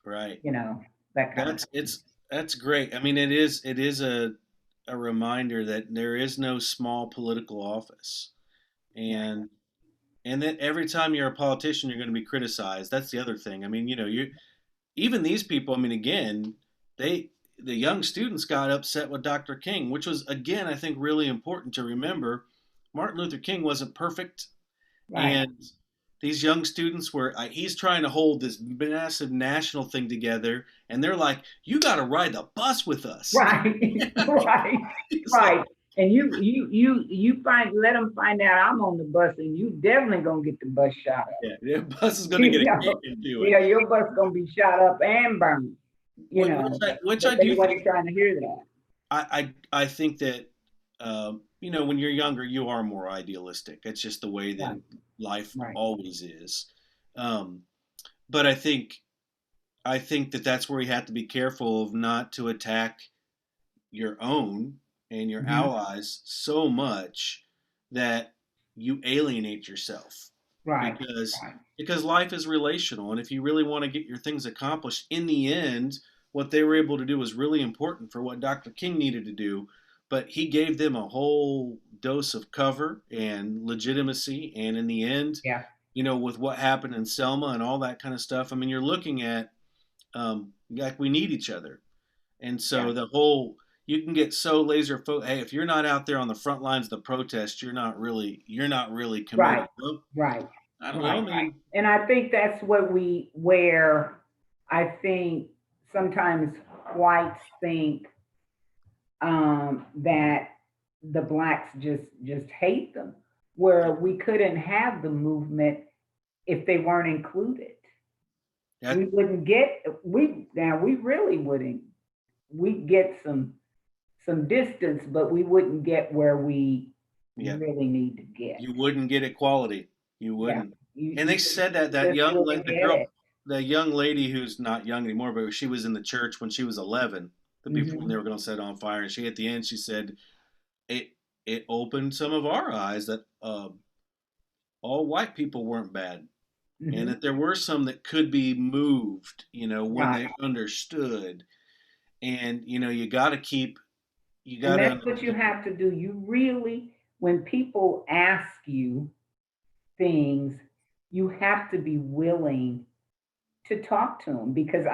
area? right. You know, that kind of That's it's that's great. I mean, it is a reminder that there is no small political office, right, and that every time you're a politician, you're going to be criticized. That's the other thing. I mean, you even these people. I mean, again, they the young students got upset with Dr. King, which was again, I think, really important to remember. Martin Luther King wasn't perfect, right, and these young students were he's trying to hold this massive national thing together and they're like, you got to ride the bus with us. right, right, It's like, right. And you find let them find out I'm on the bus, and you definitely gonna get the bus shot up. yeah, the bus is going to You get a kick know, into it. yeah, your bus gonna be shot up and burned. Which But I they do wasn't think. trying to hear that. I think that when you're younger you are more idealistic. It's just the way that Right, life right, always is. um, but I think that that's where you have to be careful of not to attack your own and your hmm, allies so much that you alienate yourself right, because right, life is relational, and if you really want to get your things accomplished in the end, what they were able to do was really important for what Dr. King needed to do, but he gave them a whole dose of cover and legitimacy, and in the end, yeah, with what happened in Selma and all that kind of stuff, I mean, you're looking at like we need each other. And yeah, so the whole you can get so laser focused. Hey, if you're not out there on the front lines of the protest, you're not really right, committed. Well, right, I don't know. I right. mean, And I think that's where I think sometimes whites think that the blacks just hate them, where we couldn't have the movement if they weren't included. We that wouldn't get we really wouldn't. We'd get some distance, but we wouldn't get where we yeah, really need to get. you wouldn't get equality. You Yeah, wouldn't. And they said that you just wouldn't the get girl, it. the young lady who's not young anymore, but she was in the church when she was 11, the before when they Hmm. were going to set it on fire, and she at the end she said it it opened some of our eyes that all white people weren't bad, and Hmm. that there were some that could be moved, when Right. they understood. And you got to keep, you got And to that's what you have to do. You really, when people ask you things, you have to be willing to talk to them, because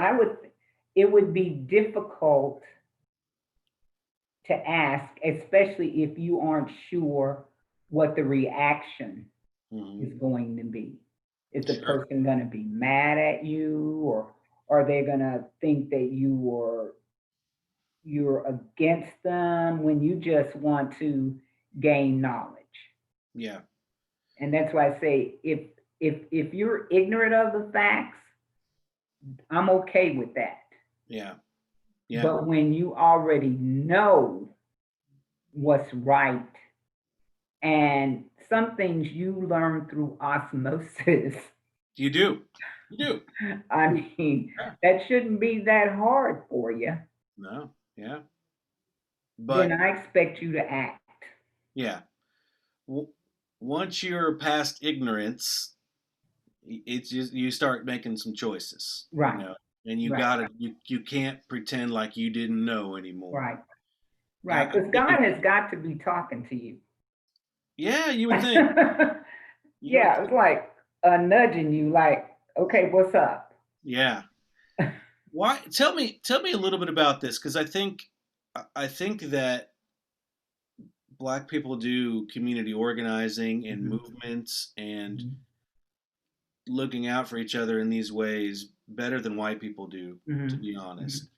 it would be difficult to ask, especially if you aren't sure what the reaction Mhm. is going to be. Is the Sure. person going to be mad at you, or are they going to think that you're against them, when you just want to gain knowledge. Yeah. And that's why I say if you're ignorant of the facts, I'm okay with that. Yeah. Yeah. But when you already know what's right, and some things you learn through osmosis, You do. You do. I mean, Yeah. that shouldn't be that hard for you. No. Yeah. Then But I expect you to act. yeah, w- once you're past ignorance, it's just you start making some choices, Right, and you right, gotta you can't pretend like you didn't know anymore. right, right. I Because mean, God has got to be talking to you. yeah, you would think. You would Yeah, it's think. like nudging you, like, okay, what's up? Yeah. Why? Tell me a little bit about this because I think that black people do community organizing and Mhm, movements and mhm, looking out for each other in these ways better than white people do, to mhm, be mhm. honest.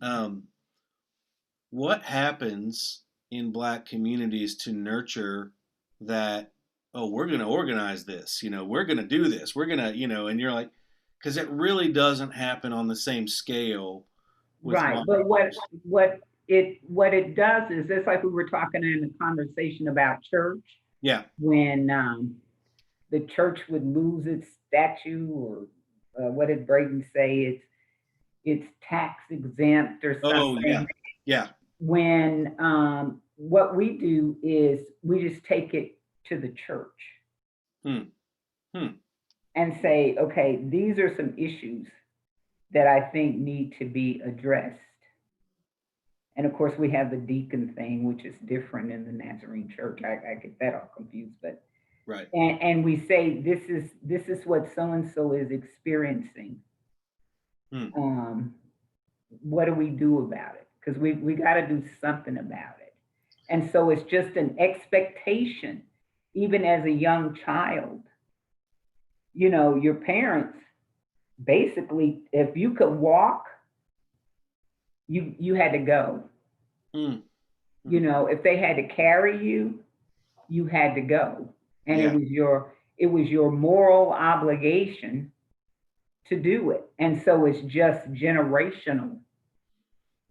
Um, what happens in black communities to nurture that? Oh, we're going to organize this. We're going to do this. We're going to, and you're like, because it really doesn't happen on the same scale with Right, white but folks. what it does is just like we were talking in the conversation about church Yeah. when the church would lose its statue, or what did Braden say? It's tax exempt or Oh, yeah. something. Yeah. When what we do is we just take it to the church Hmm. Hmm. and say, okay, these are some issues that I think need to be addressed. And of course, we have the deacon thing, which is different in the Nazarene church. I get that all confused, but Right. and we say this is what so and so is experiencing. Hmm. Um, what do we do about it? Because we got to do something about it. And so it's just an expectation, even as a young child. Your parents basically, if you could walk, you had to go. Hmm. Hmm. If they had to carry you, you had to go, and it Yeah. was your moral obligation to do it. And so it's just generational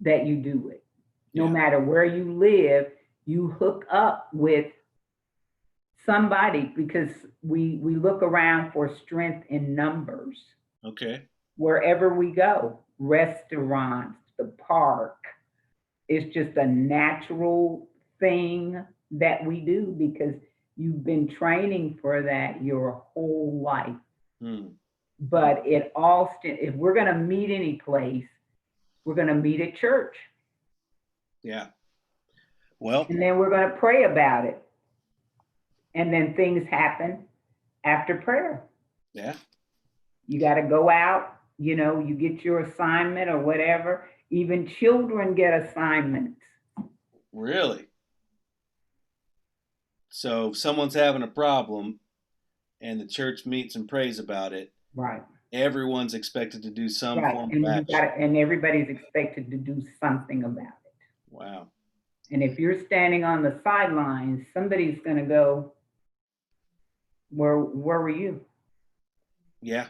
that you do it. No Yeah. matter where you live, you hook up with somebody, because we look around for strength in numbers Okay. wherever we go. Restaurants, the park, it's just a natural thing that we do because you've been training for that your whole life. Hmm. Hmm. But if we're going to meet any place, we're going to meet at church, Yeah. Well, and then we're going to pray about it, and then things happen after prayer. yeah. You got to go out, you get your assignment or whatever. Even children get assignments. Really. So if someone's having a problem and the church meets and prays about it, Right, everyone's expected to do some right. form of And action. and everybody's expected to do something about it. Wow. And if you're standing on the sidelines, somebody's going to go, where were you? Yeah.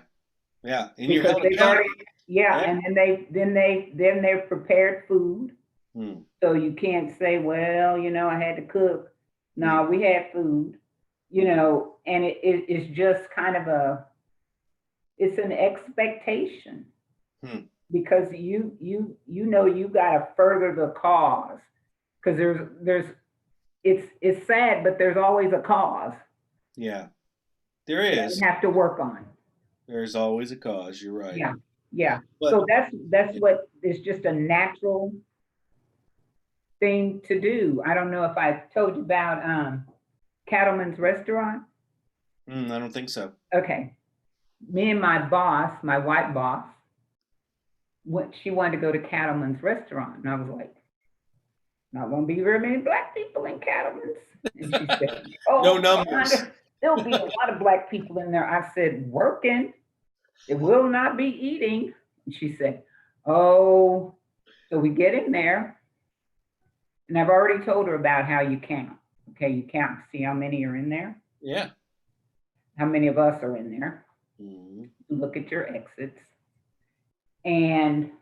Yeah. And you're Because held they've accountable. already, yeah, Yeah. and then they've prepared food. Hmm. So you can't say, well, I had to cook. Hmm. No, we had food, and it's just kind of it's an expectation, Hmm. because you got to further the cause, because it's sad, but there's always a cause Yeah. There that we is. have to work on. There's always a cause. You're right. Yeah, yeah. So But that's what is just a natural thing to do. I don't know if I told you about Cattleman's Restaurant. I don't think so. Okay, me and my boss, my white boss, she wanted to go to Cattleman's Restaurant, and I was like, not going to be very many black people in Cattleman's. And she said, No oh, numbers. Wanda, there'll be a lot of black people in there. I said, working. It will not be eating. And she said, oh, so we get in there. And I've already told her about how you count. Okay, you count, see how many are in there, Yeah. how many of us are in there. Mhm. Look at your exits. And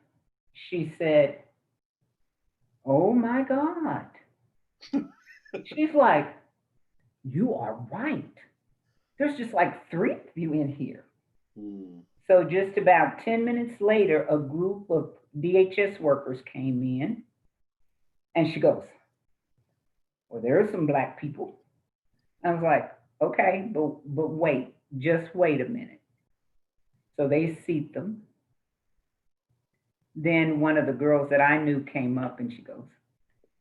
she said, "Oh my God." She's like, "You are right. There's just like three of you in here." Mm. So just about 10 minutes later, a group of DHS workers came in and she goes, "Well, there are some black people." I was like, "Okay, but wait, just wait a minute." So they seat them. Then one of the girls that I knew came up and she goes,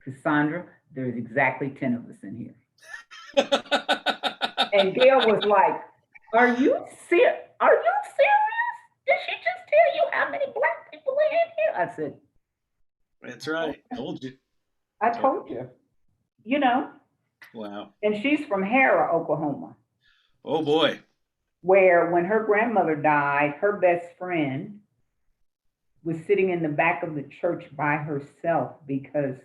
"Cassandra, there's exactly 10 of us in here." And Gail was like, "Are you serious? Are you serious? Did she just tell you how many black people are in here?" I said, That's right. Told you. "I Told told you. you, you know." Wow. And she's from Hara, Oklahoma, Oh boy. where when her grandmother died, her best friend was sitting in the back of the church by herself because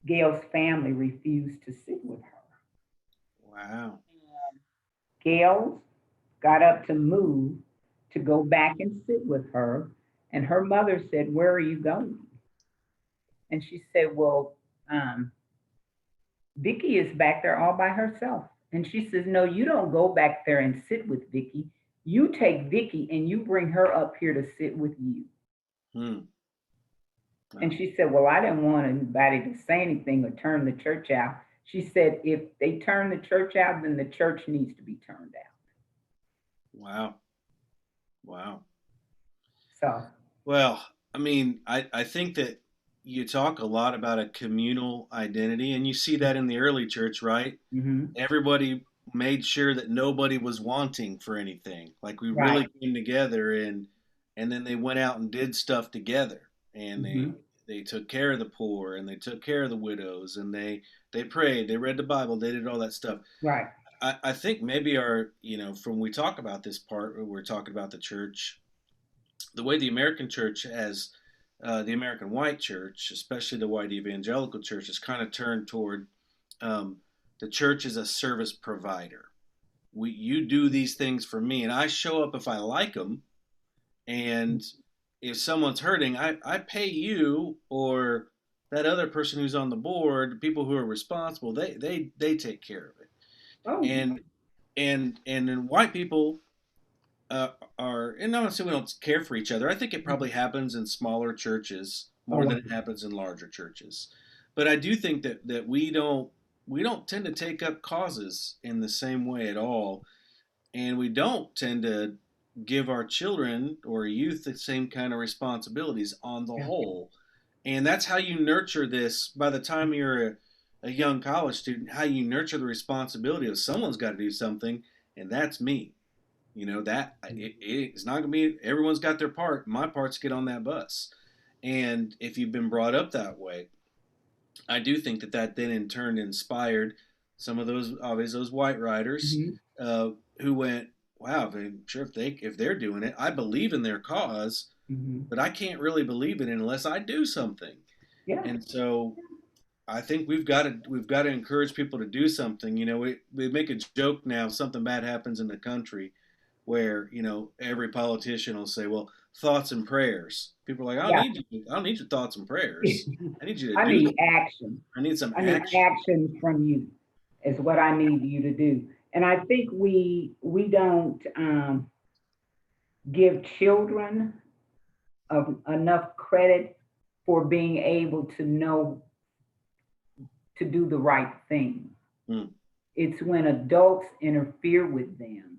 Gail's family refused to sit with her. Wow. Gail got up to move to go back and sit with her, and her mother said, "Where are you going?" And she said, "Well, Vicky is back there all by herself." And she says, "No, you don't go back there and sit with Vicky. You take Vicky and you bring her up here to sit with you." Hmm. And Wow. she said, "Well, I didn't want anybody to say anything or turn the church out." She said, "If they turn the church out, then the church needs to be turned out." Wow. Wow. So, Well, I mean, I think that you talk a lot about a communal identity, and you see that in the early church, right? mhm, Everybody made sure that nobody was wanting for anything. Like we right. really came together, and then they went out and did stuff together, and Mhm, they took care of the poor, and they took care of the widows, and they prayed, they read the Bible, they did all that stuff. right. I think maybe our, from we talk about this part, where we're talking about the church, the way the American church has, the American white church, especially the white evangelical church, has kind of turned toward, um, the church as a service provider. You do these things for me, and I show up if I like them. And if someone's hurting, I pay you or that other person who's on the board, people who are responsible. They take care of it. Oh, And then white people, uh, and not say we don't care for each other. I think it probably happens in smaller churches oh, more wow. than it happens in larger churches. But I do think that we don't tend to take up causes in the same way at all, and we don't tend to give our children or youth the same kind of responsibilities on the Yeah, whole. And that's how you nurture this by the time you're a young college student, how you nurture the responsibility of someone's got to do something, and that's me. That it's not gonna be everyone's got their part. My part's get on that bus. And if you've been brought up that way, I do think that then in turn inspired some of those, obviously, those white writers, mhm, uh, who went, wow, I'm sure if they're doing it, I believe in their cause, mhm. but I can't really believe it unless I do something. Yeah, And so I think we've got to encourage people to do something. We make a joke now if something bad happens in the country, where every politician will say, "Well, thoughts and prayers." People are like, yeah. I don't need your thoughts and prayers. I need you to I do. need action. I need some I need action." action from you is what I need you to do. And I think we don't give children enough credit for being able to know to do the right thing. Hmm. It's when adults interfere with them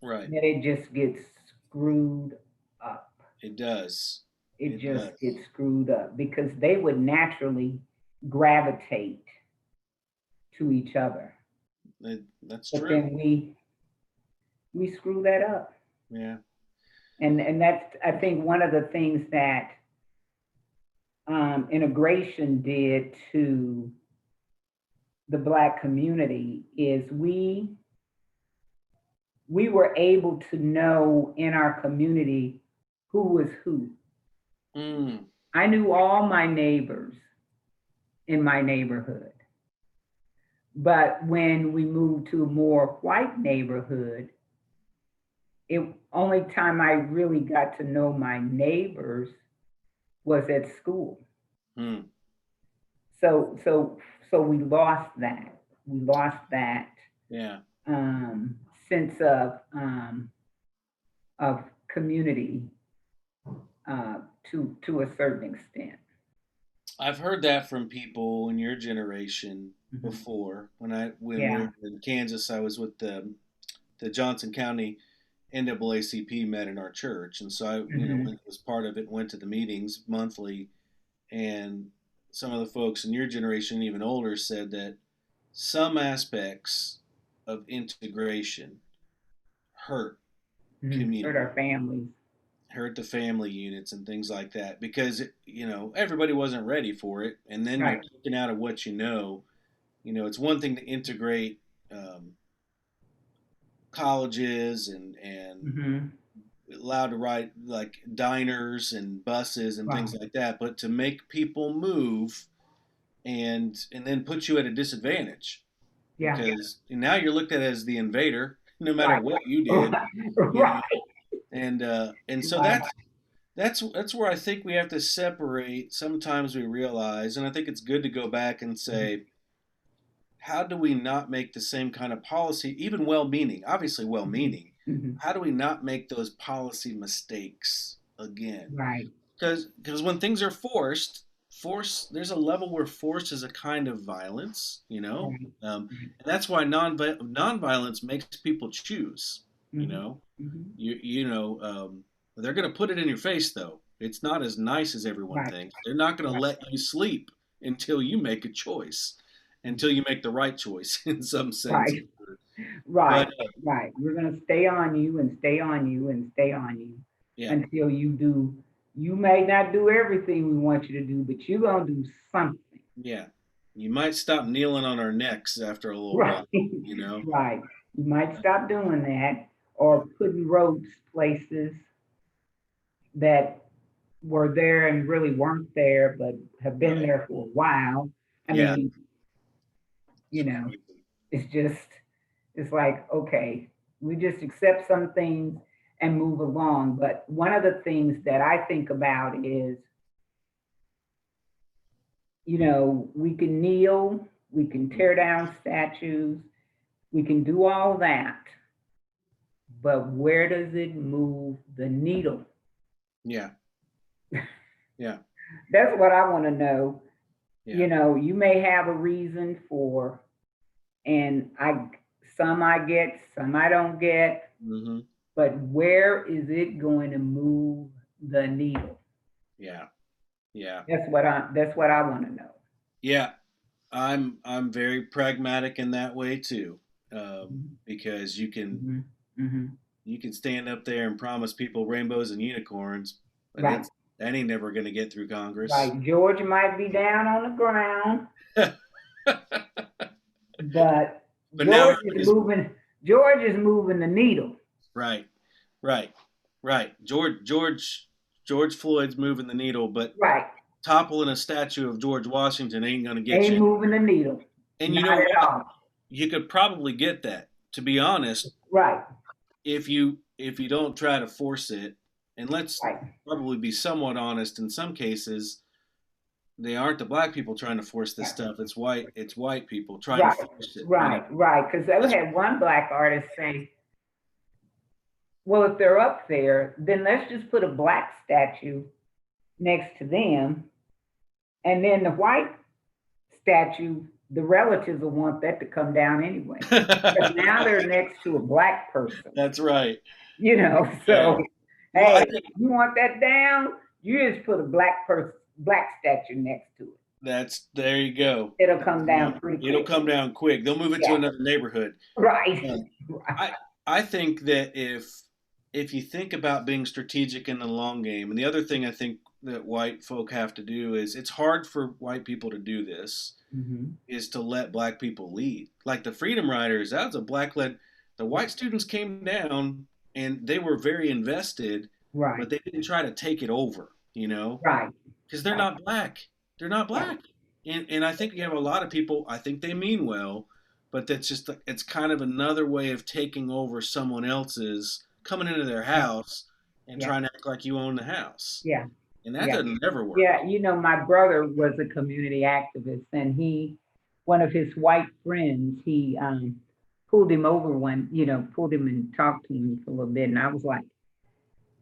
Right. that it just gets screwed up. It does. It It just does. gets screwed up because they would naturally gravitate to each other. That's But true. then we screw that up. Yeah. And that's I think one of the things that integration did to the black community is we were able to know in our community who was who. Mm. I knew all my neighbors in my neighborhood. But when we moved to a more white neighborhood, it only time I really got to know my neighbors was at school. Hmm. So so so we lost that. We lost that Yeah. um, sense of community uh, to a certain extent. I've heard that from people in your generation Hmm. before. When we Yeah. were in Kansas, I was with the Johnson County NAACP met in our church, and so Hmm. was part of it. Went to the meetings monthly, and some of the folks in your generation, even older, said that some aspects of integration hurt Hmm. Hurt community, our families. hurt the family units and things like that because everybody wasn't ready for it, and then you're Right. kicking out of what you know. It's one thing to integrate um, colleges and Hmm. allowed to ride like diners and buses and things Wow. like that, but to make people move and then put you at a disadvantage Yeah. because now you're looked at as the invader no matter Right. what you did, Right. you know. Right. And so Right. that's where I think we have to separate. Sometimes we realize, and I think it's good to go back and Mhm. say, how do we not make the same kind of policy, even well-meaning, obviously Mhm. well-meaning, Mhm. how do we not make those policy mistakes again? Right. Because when things are force, there's a level where force is a kind of violence, Right. and that's why nonviolence makes people choose. You Mhm. know, Mhm. you know, they're going to put it in your face though. It's not as nice as everyone Right. thinks. They're not going to Right. let you sleep until you make a choice, until you make the right choice in some sense. Right. Right. But Right. We're gonna stay on you and stay on you and stay on you yeah, until you do. You may not do everything we want you to do, but you're gonna do something. yeah, you might stop kneeling on our necks after a little Right. while. You know. Right. You might stop doing that or putting ropes places that were there and really weren't there, but have been Right. there for a while. I Yeah. mean, It's you know, crazy. it's just, it's like, okay, we just accept some things and move along. But one of the things that I think about is, we can kneel, we can tear down statues, we can do all that, but where does it move the needle? Yeah. Yeah. That's what I want to know. Yeah. You may have a reason for, and some I get, some I don't get, Hmm. but where is it going to move the needle? Yeah. Yeah. That's what I want to know. Yeah. I'm very pragmatic in that way too, Mhm. because you can Mhm. Mhm. you can stand up there and promise people rainbows and unicorns, but Right. that ain't never going to get through Congress. Right. George might be down on the ground, but But now George is everybody's moving. George is moving the needle. right, right, right. George Floyd's moving the needle, but Right. toppling a statue of George Washington ain't going to get Ain't you. moving the needle. And you Not know at what? all. You could probably get that. To be honest, Right. if you don't try to force it, and let's Right. probably be somewhat honest, in some cases they aren't the black people trying to force this Right. stuff. It's white people trying to Right. force it. Right. Right. Because I That's had one black artist say, well, if they're up there, then let's just put a black statue next to them. And then the white statue, the relatives will want that to come down anyway. Because now they're next to a black person, that's right. Yeah. So Well, I hey, think you want that down, you just put a black statue next to it. that's there you go. It'll come down pretty It'll quick. come down quick. They'll move it to Yeah. another neighborhood. Right. Um, Right. I think that if you think about being strategic in the long game, and the other thing I think that white folk have to do is it's hard for white people to do this, Hmm. is to let black people lead. Like the Freedom Riders, that was a black led. The white students came down and they were very invested, Right. but they didn't try to take it over, Right. because they're Right. not black. They're not Right. black. and I think you have a lot of people. I think they mean well, but that's just it's kind of another way of taking over someone else's coming into their Yeah, house and yeah, trying to act like you own the house, yeah, and that yeah. doesn't ever work. Yeah, my brother was a community activist, and one of his white friends, he pulled him over pulled him and talked to him for a little bit, and I was like,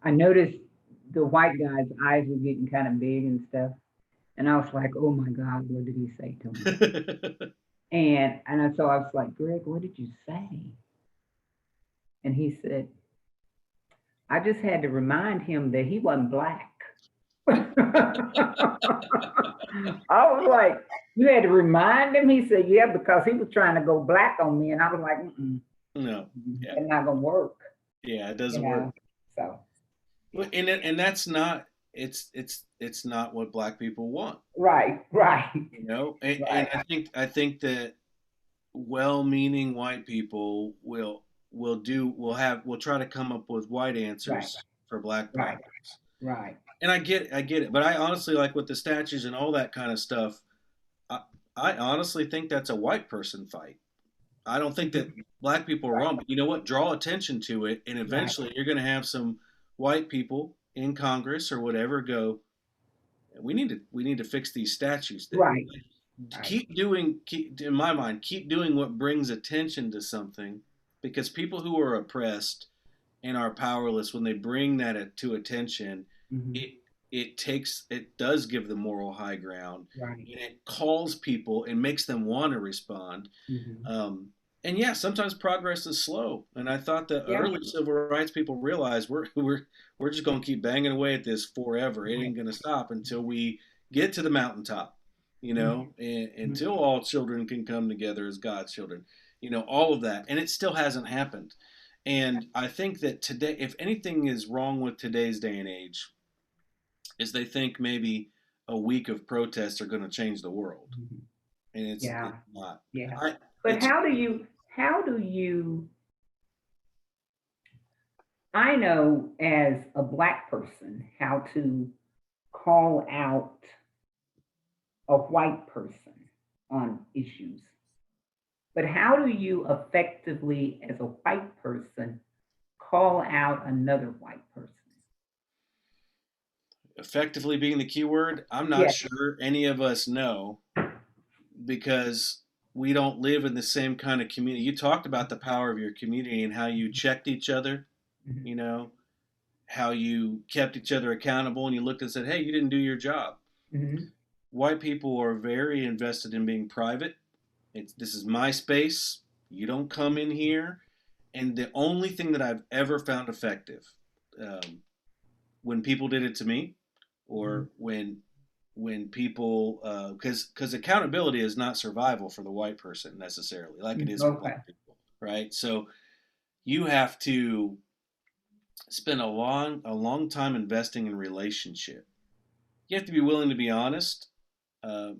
I noticed the white guy's eyes were getting kind of big and stuff, and I was like, oh my God, what did he say to him? So I was like, Greg, what did you say? And he said, I just had to remind him that he wasn't black. I was like, you had to remind him? He said, yeah, because he was trying to go black on me. And I was like, No, yeah, it's not going to work, yeah, it you doesn't work. know? So, yeah. And that's not it's not what black people want, Right, right, you know. And right, I think that well-meaning white people will try to come up with white right, answers for black right, problems. right. And I get it, but I honestly like with the statues and all that kind of stuff. I, I honestly think that's a white person fight. I don't think that Mhm. black people are Right, wrong, but you know what? Draw attention to it, and right, eventually you're going to have some white people in Congress or whatever go. We need to fix these statues. That right, right. in my mind, keep doing what brings attention to something, because people who are oppressed and are powerless, when they bring that to attention, Hmm. it it does give the moral high ground, Right. and it calls people and makes them want to respond. Hmm. um, and yeah, sometimes progress is slow. And I thought the Yeah. early civil rights people realized we're just going to keep banging away at this forever. It Right. ain't going to stop until we get to the mountaintop, and Hmm. until all children can come together as God's children, all of that. And it still hasn't happened. And I think that today, if anything is wrong with today's day and age, is they think maybe a week of protests are going to change the world, and it's Yeah. not. Yeah. I But it's I know as a black person how to call out a white person on issues. But how do you effectively, as a white person, call out another white person? effectively being the key word. I'm not Yes. sure any of us know, because we don't live in the same kind of community. You talked about the power of your community and how you checked each other, Mhm. you know, how you kept each other accountable, and you looked and said, hey, you didn't do your job. Mhm. White people are very invested in being private. This is my space. You don't come in here. And the only thing that I've ever found effective, um, when people did it to me, Mhm. or when people, because accountability is not survival for the white person necessarily, like it Mhm. is for Okay. black people, right? So you have to spend a long time investing in relationship. You have to be willing to be honest, uh,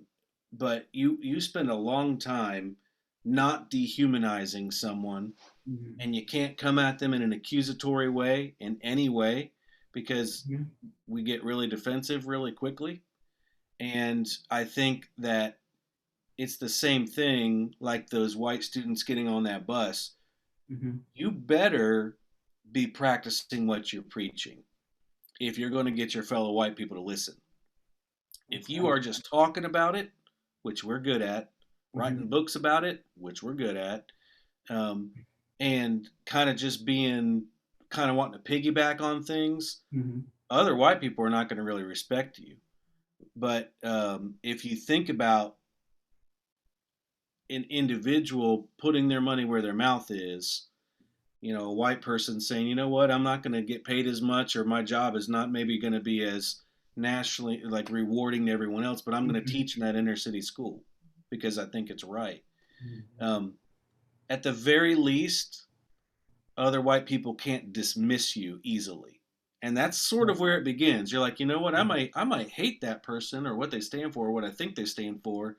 but you spend a long time not dehumanizing someone, Mhm. and you can't come at them in an accusatory way in any way, because Mhm. we get really defensive really quickly. And I think that it's the same thing like those white students getting on that bus. Mhm. You better be practicing what you're preaching if you're going to get your fellow white people to listen. If you Okay. are just talking about it, which we're good at, writing Mhm. books about it, which we're good at, um, and kind of just being kind of wanting to piggyback on things, Mhm. other white people are not going to really respect you. But if you think about an individual putting their money where their mouth is, a white person saying, you know what, I'm not going to get paid as much, or my job is not maybe going to be as nationally like rewarding to everyone else, but I'm going to Mhm. teach in that inner city school because I think it's right. Mhm. Um, at the very least, other white people can't dismiss you easily. And that's sort of where it begins. You're like, you know what, I Mhm. might I might hate that person or what they stand for or what I think they stand for,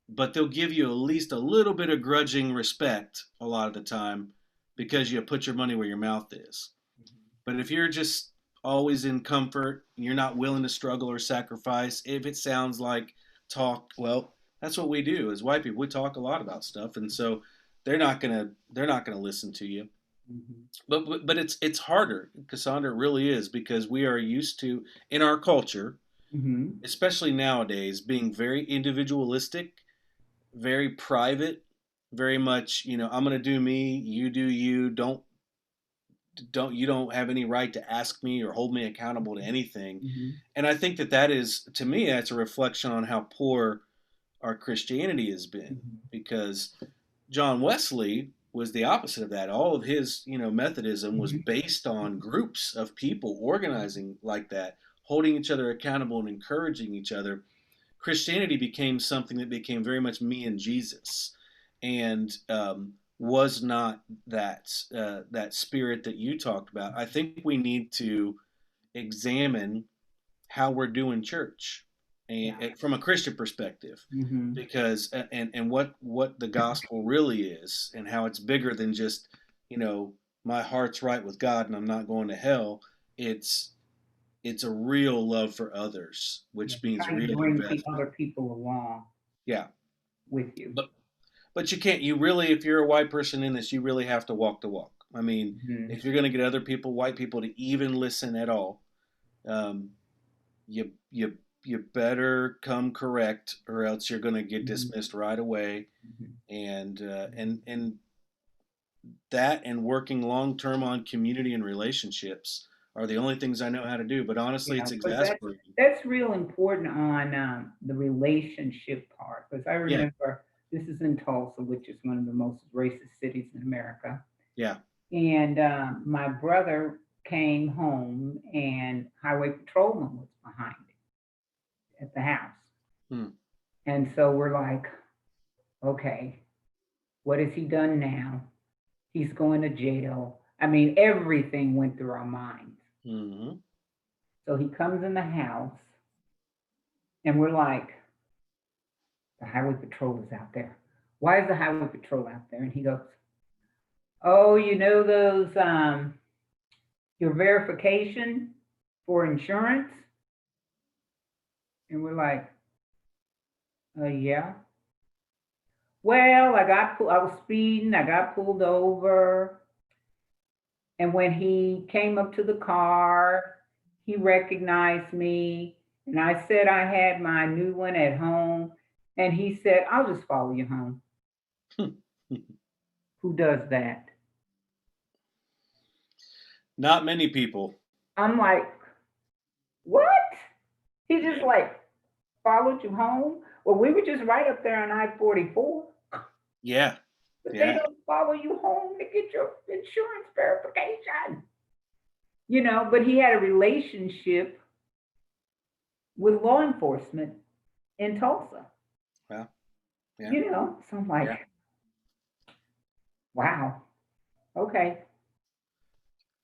but they'll give you at least a little bit of grudging respect a lot of the time because you put your money where your mouth is. But if you're just always in comfort, you're not willing to struggle or sacrifice, if it sounds like talk. Well, that's what we do as white people. We talk a lot about stuff, and so they're not gonna listen to you. Mhm. But it's harder, Cassandra. It really is because we are used to in our culture, Mhm. especially nowadays, being very individualistic, very private, very much. I'm gonna do me, you do you. Don't you don't have any right to ask me or hold me accountable to anything. Mhm. And I think that is, to me, that's a reflection on how poor our Christianity has been, Mhm. because John Wesley was the opposite of that. All of his, Methodism was Mhm. based on groups of people organizing like that, holding each other accountable and encouraging each other. Christianity became something that became very much me and Jesus, and was not that spirit that you talked about. I think we need to examine how we're doing church, Yeah. and from a Christian perspective, Mhm. because and what the gospel really is, and how it's bigger than just you know my heart's right with God and I'm not going to hell. It's it's a real love for others, Yeah. which means Trying to real bring investment. other people along Yeah, with you. but you can't. You really, if you're a white person in this, you really have to walk the walk. I mean, Mhm. if you're going to get other people, white people, to even listen at all, um, you better come correct, or else you're going to get Mhm. dismissed right away. Mhm. And that and working long term on community and relationships are the only things I know how to do. But honestly, Yeah, it's because exasperating. that's real important on the relationship part. Because I Yeah, remember this is in Tulsa, which is one of the most racist cities in America. yeah. And my brother came home, and highway patrolman was behind it at the house. Hmm. And so we're like, okay, what has he done now? He's going to jail. I mean, everything went through our minds. Hmm. So he comes in the house, and we're like, the highway patrol is out there. Why is the highway patrol out there? And he goes, oh, you know those your verification for insurance? And we're like, yeah. Well, I was speeding, I got pulled over, and when he came up to the car, he recognized me, and I said I had my new one at home, and he said, I'll just follow you home. Who does that? Not many people. I'm like, what? He just like followed you home? Well, we were just right up there on I-44, Yeah, but they yeah. don't follow you home to get your insurance verification. But he had a relationship with law enforcement in Tulsa, Well, yeah, So I'm yeah. like, wow, okay.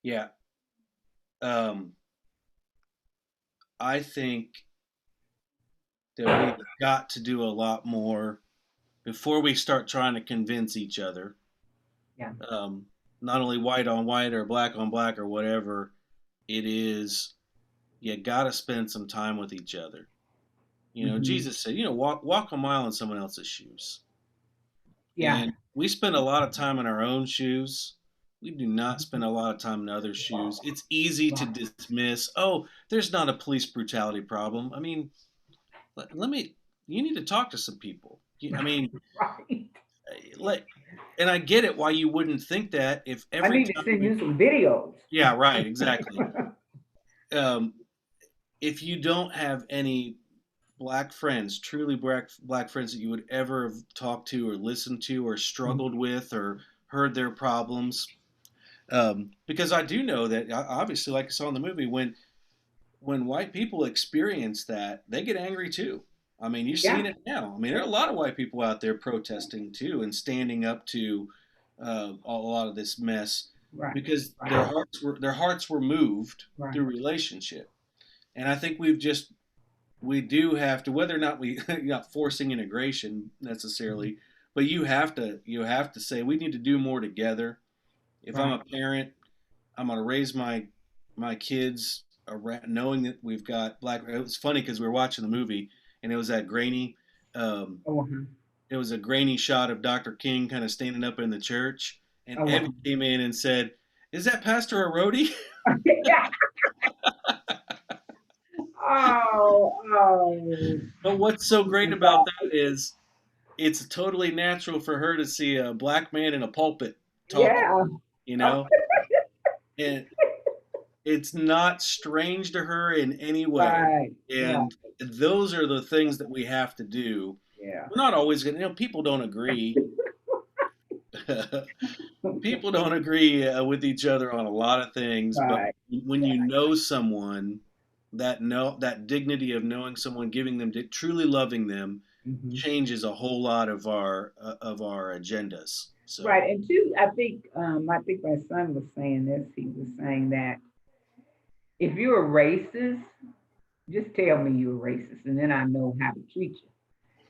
Yeah. Um, I think that we've got to do a lot more before we start trying to convince each other, Yeah. um, not only white on white or black on black or whatever it is. You got to spend some time with each other. Hmm. Jesus said, walk a mile in someone else's shoes. Yeah. And we spend a lot of time in our own shoes. We do not spend a lot of time in others' shoes. It's easy to Right. dismiss, oh, there's not a police brutality problem. I mean, let me, you need to talk to some people. I mean, Right. let, and I get it why you wouldn't think that if I every need to time send you, you some videos. yeah, right, exactly. Um, if you don't have any black friends, truly black friends that you would ever have talked to or listened to or struggled with or heard their problems. Because I do know that obviously, like I saw in the movie, when white people experience that, they get angry too. I mean, you're seeing Yeah. it now. I mean, there are a lot of white people out there protesting too and standing up to a lot of this mess Right. because Right. their hearts were moved Right. through relationship. And I think we do have to, whether or not you're not forcing integration necessarily, but you have to say we need to do more together. If I'm Right. a parent, I'm going to raise my kids around, knowing that we've got black. It was funny because we were watching the movie and it was that grainy. Um, Oh, uh-huh. it was a grainy shot of Dr. King kind of standing up in the church, and Oh, Evie uh-huh. came in and said, "Is that Pastor Arodi?" Yeah. Oh, oh, But what's so great that's about that awesome. is it's totally natural for her to see a black man in a pulpit talking, Yeah. you Oh, know, and it's not strange to her in any way. right, right. And those are the things that we have to do. Yeah. We're not always going to, people don't agree. People don't agree with each other on a lot of things, but Right. when you know someone, that dignity of knowing someone, giving them, truly loving them, Hmm. changes a whole lot of our agendas. So Right. And two, I think my son was saying this. He was saying that if you're a racist, just tell me you're a racist, and then I know how to treat you.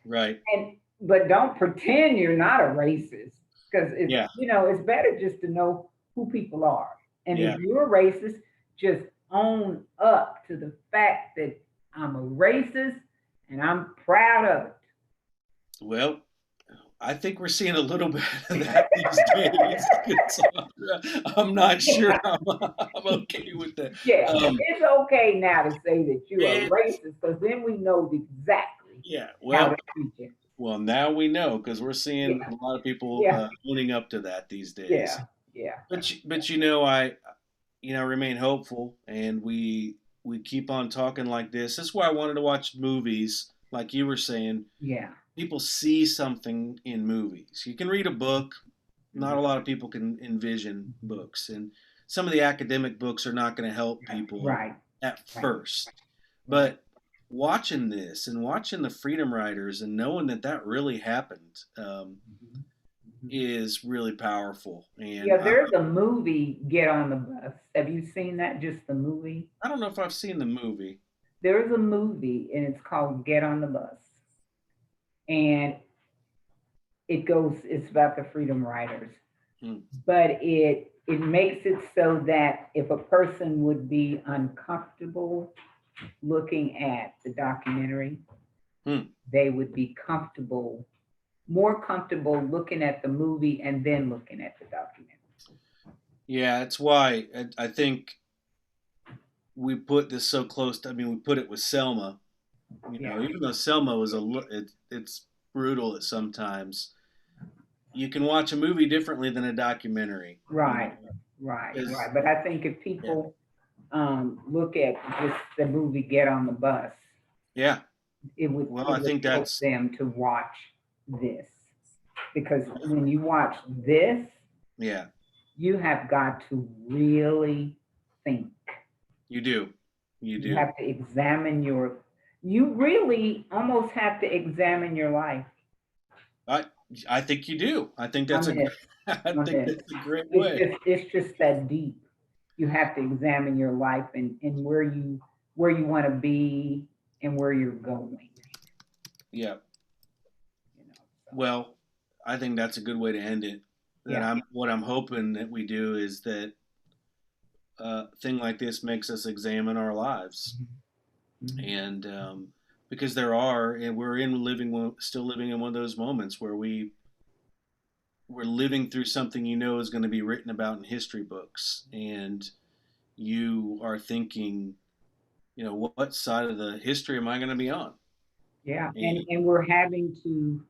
right, And but don't pretend you're not a racist, because yeah, it's better just to know who people are. And if yeah. you're a racist, just own up to the fact that I'm a racist and I'm proud of it. Well, I think we're seeing a little bit of that these days. I'm not sure I'm okay with that. Yeah, Um, it's okay now to say that you're a it, racist, because then we know exactly yeah, how to well, treat you. now we know because we're seeing Yeah, a lot of people yeah, owning up to that these days. yeah, yeah, But I remain hopeful, and we keep on talking like this. That's why I wanted to watch movies, like you were saying. yeah. People see something in movies. You can read a book. Not a lot of people can envision books, and some of the academic books are not going to help people Right, at right, first. right. But watching this and watching the Freedom Riders and knowing that that really happened Mhm, mhm. is really powerful. And Yeah, there's a movie, Get on the Bus. Have you seen that? Just the movie? I don't know if I've seen the movie. There's a movie and it's called Get on the Bus. And it's about the Freedom Riders. Hmm. But it makes it so that if a person would be uncomfortable looking at the documentary, Hmm. they would be more comfortable looking at the movie and then looking at the documentary. Yeah, it's why I think we put this so close to, I mean, we put it with Selma. Yeah. Even though Selma was it's brutal at sometimes. You can watch a movie differently than a documentary. Right, right, 'Cause- right. But I think if yeah, people look at just the movie Get on the Bus, yeah. it would Well, it I would think help that's them to watch this, because when you watch this, yeah. you have got to really think. You do, you You do. have to examine your. You really almost have to examine your life I I think you do. I think that's on a this. I On think this, that's a great way. it's just that deep. You have to examine your life, and where you want to be and where you're going. Yeah. You know. So Well, I think that's a good way to end it. That yeah. I'm what I'm hoping that we do is that thing like this makes us examine our lives, Mhm. and because there are, and we're in still living in one of those moments where we're living through something is going to be written about in history books, and you are thinking, what side of the history am I going to be on? Yeah, And and we're having to,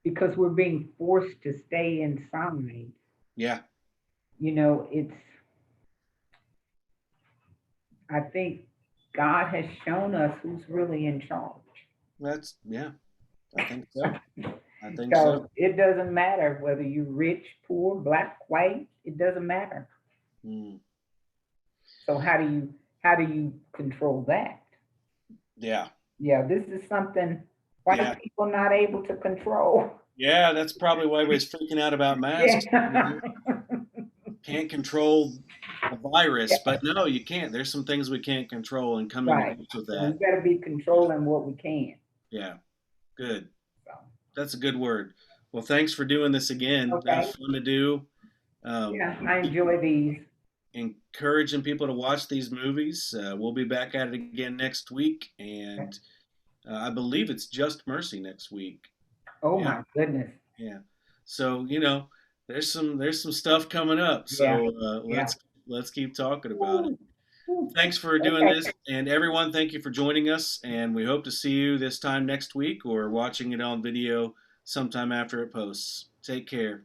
because we're being forced to stay inside. yeah, It's, I think God has shown us who's really in charge. yeah, I think so. I think Because so. it doesn't matter whether you're rich, poor, black, white, it doesn't matter. Mm, So how do you control that? yeah, Yeah, this is something yeah, white people not able to control. yeah. That's probably why everybody's freaking out about masks. Yeah. Can't control a virus, Yeah, but no, you can't. There's some things we can't control, and coming to right. grips with So we that. got to be controlling what we can. Yeah, good. So That's a good word. Well, thanks for doing this again. That was okay, fun to do. Um, yeah, I enjoy these. encouraging people to watch these movies. We'll be back at it again next week, and I believe it's Just Mercy next week. Oh Yeah, my goodness. yeah. So there's some stuff coming up. Yeah, So yeah. let's keep talking about it. Woo, woo. Thanks for doing Okay. this, and everyone, thank you for joining us. And we hope to see you this time next week or watching it on video sometime after it posts. Take care.